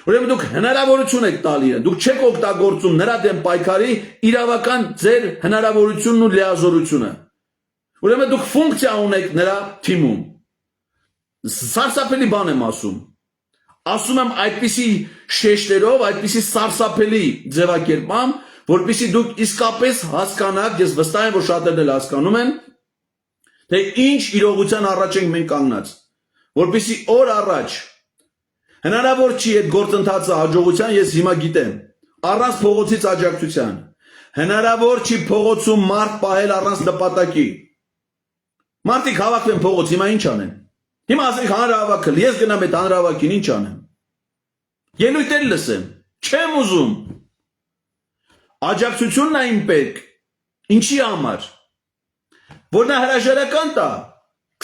Ուրեմն դուք հնարավորություն եք տալի իրեն, դուք չեք օգտագործում նրա դեմ պայքարի իրավական ձեր հնարավորությունն ու լիազորությունը։ Ուրեմն դուք ֆունկցիա ունեք նրա թիմում։ Սարսափելի բան եմ ասում։ Ասում եմ այդպիսի շեշտերով, այդպիսի սարսափելի ձևակերպամբ, որպեսզի դուք իսկապես հասկանաք, ես վստահ եմ, որ շատերն էլ հասկանում են, թե ինչ իրողության առաջ ենք մենք կանգնած, որպեսզի օր առաջ հնարավոր չի այդ գործընթացը հաջողության, ես հիմա գիտեմ, առանց փողոցից աջակցության, հնարավոր չի փողոցում մարդ պահել առանց նպատակի։ Մարդիկ հավաքվեն փողոց, հիմա ինչ անեն։ Հիմա ասենք հանրահավաքը, ես գնամ այդ հանրահավաքին, ինչ անեմ։ Ելույթեր լսեմ, չեմ ուզում։ Աջակցությունն է իմ պետք, ինչի համար։ Որ նա հրաժարական տա,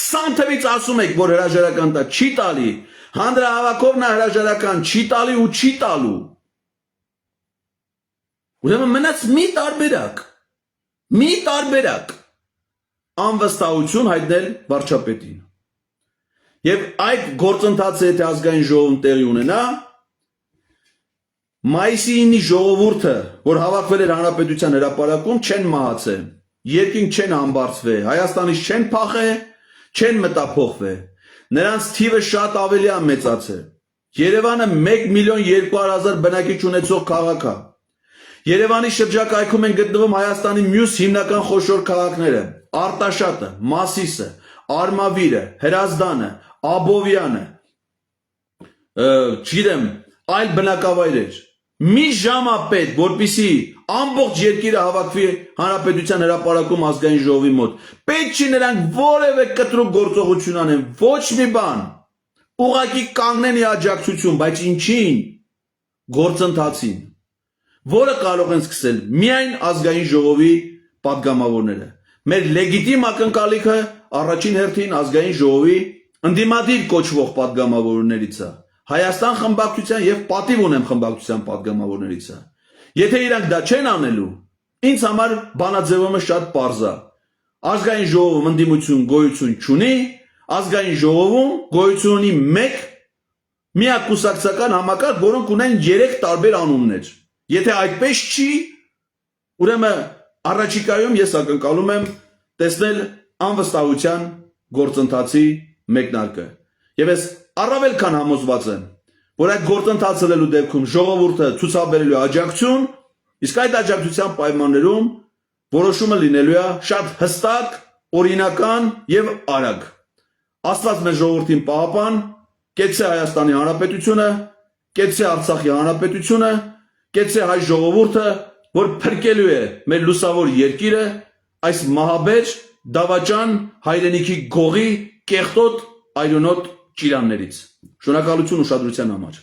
20 թվից ասում եք, որ հրաժարական տա, չի տալի, հանրահավաքով նա հրաժարական չի տալի ու չի տալու։ Ուրեմն մնաց մի տարբերակ, անվստահություն հայտնել վարչապետին։ Եվ այդ գործընթացը եթե ազգային ժողովում տեղի ունենա, մայիսի 9-ի ժողովուրդը, որ հավաքվել էր Հանրապետության հրապարակում, չեն մահացել, երկինք չեն ամբարձվել, Հայաստանից չեն փախել, չեն մտափոխվել, նրանց թիվը շատ ավելի է մեծացել։ Երևանը 1,200,000 բնակիչ ունեցող քաղաք է։ Երևանի շրջակայքում են գտնվում Հայաստանի մյուս հիմնական խոշոր քաղաքները՝ Արտաշատը, Մասիսը, Արմավիրը, Հրազդանը, Աբովյանը, չգիտեմ, այլ բնակավայրեր։ Մի ժամ է պետք, որպեսզի ամբողջ երկիրը հավաքվի Հանրապետության հրապարակում ազգային ժողովի մոտ։ Պետք չի նրանք որևէ կտրուկ գործողություն անեն, ոչ մի բան։ Ուղղակի կանգնեն ի աջակցություն, բայց ինչին։ Գործընթացին, որը կարող են սկսել միայն ազգային ժողովի падգամավորները։ Մեր լեգիտիմ ակնկալիքը առաջին հերթին ազգային ժողովի ընդդիմադիր կոչվող падգամավորներից է։ Հայաստան խմբակցության եւ պատիվ ունեմ խմբակցության падգամավորներից է։ Եթե իրանք դա չեն անելու, ինձ համար բանաձևումը շատ պարզ է։ Ազգային ժողովում ընդդիմություն գոյություն չունի, ազգային ժողովում գոյություն ունի մեկ միակուսակցական համակարգ, որոնք ունեն 3 տարբեր անուններ։ Եթե այդպես չի, ուրեմն առաջիկայում ես ակնկալում եմ տեսնել անվստահության գործընթացի մեկնարկը։ Եվ ես առավել քան համոզված եմ, որ այդ գործընթացը լելու դեպքում ժողովուրդը ցուցաբերելու աջակցություն, իսկ այդ աջակցության պայմաններում որոշումը լինելու է շատ հստակ, օրինական եւ արագ։ Աստված մեր ժողովրդին պահապան, կեցցե Հայաստանի Հանրապետությունը, կեցցե Արցախի Հանրապետությունը, կեցցե հայ ժողովուրդը, որ փրկելու է մեր լուսավոր երկիրը այս մահաբեր, դավաճան, հայրենիքի գողի, կեղտոտ, այրոնոտ ճիրաններից։ Շնորհակալություն ուշադրության համար։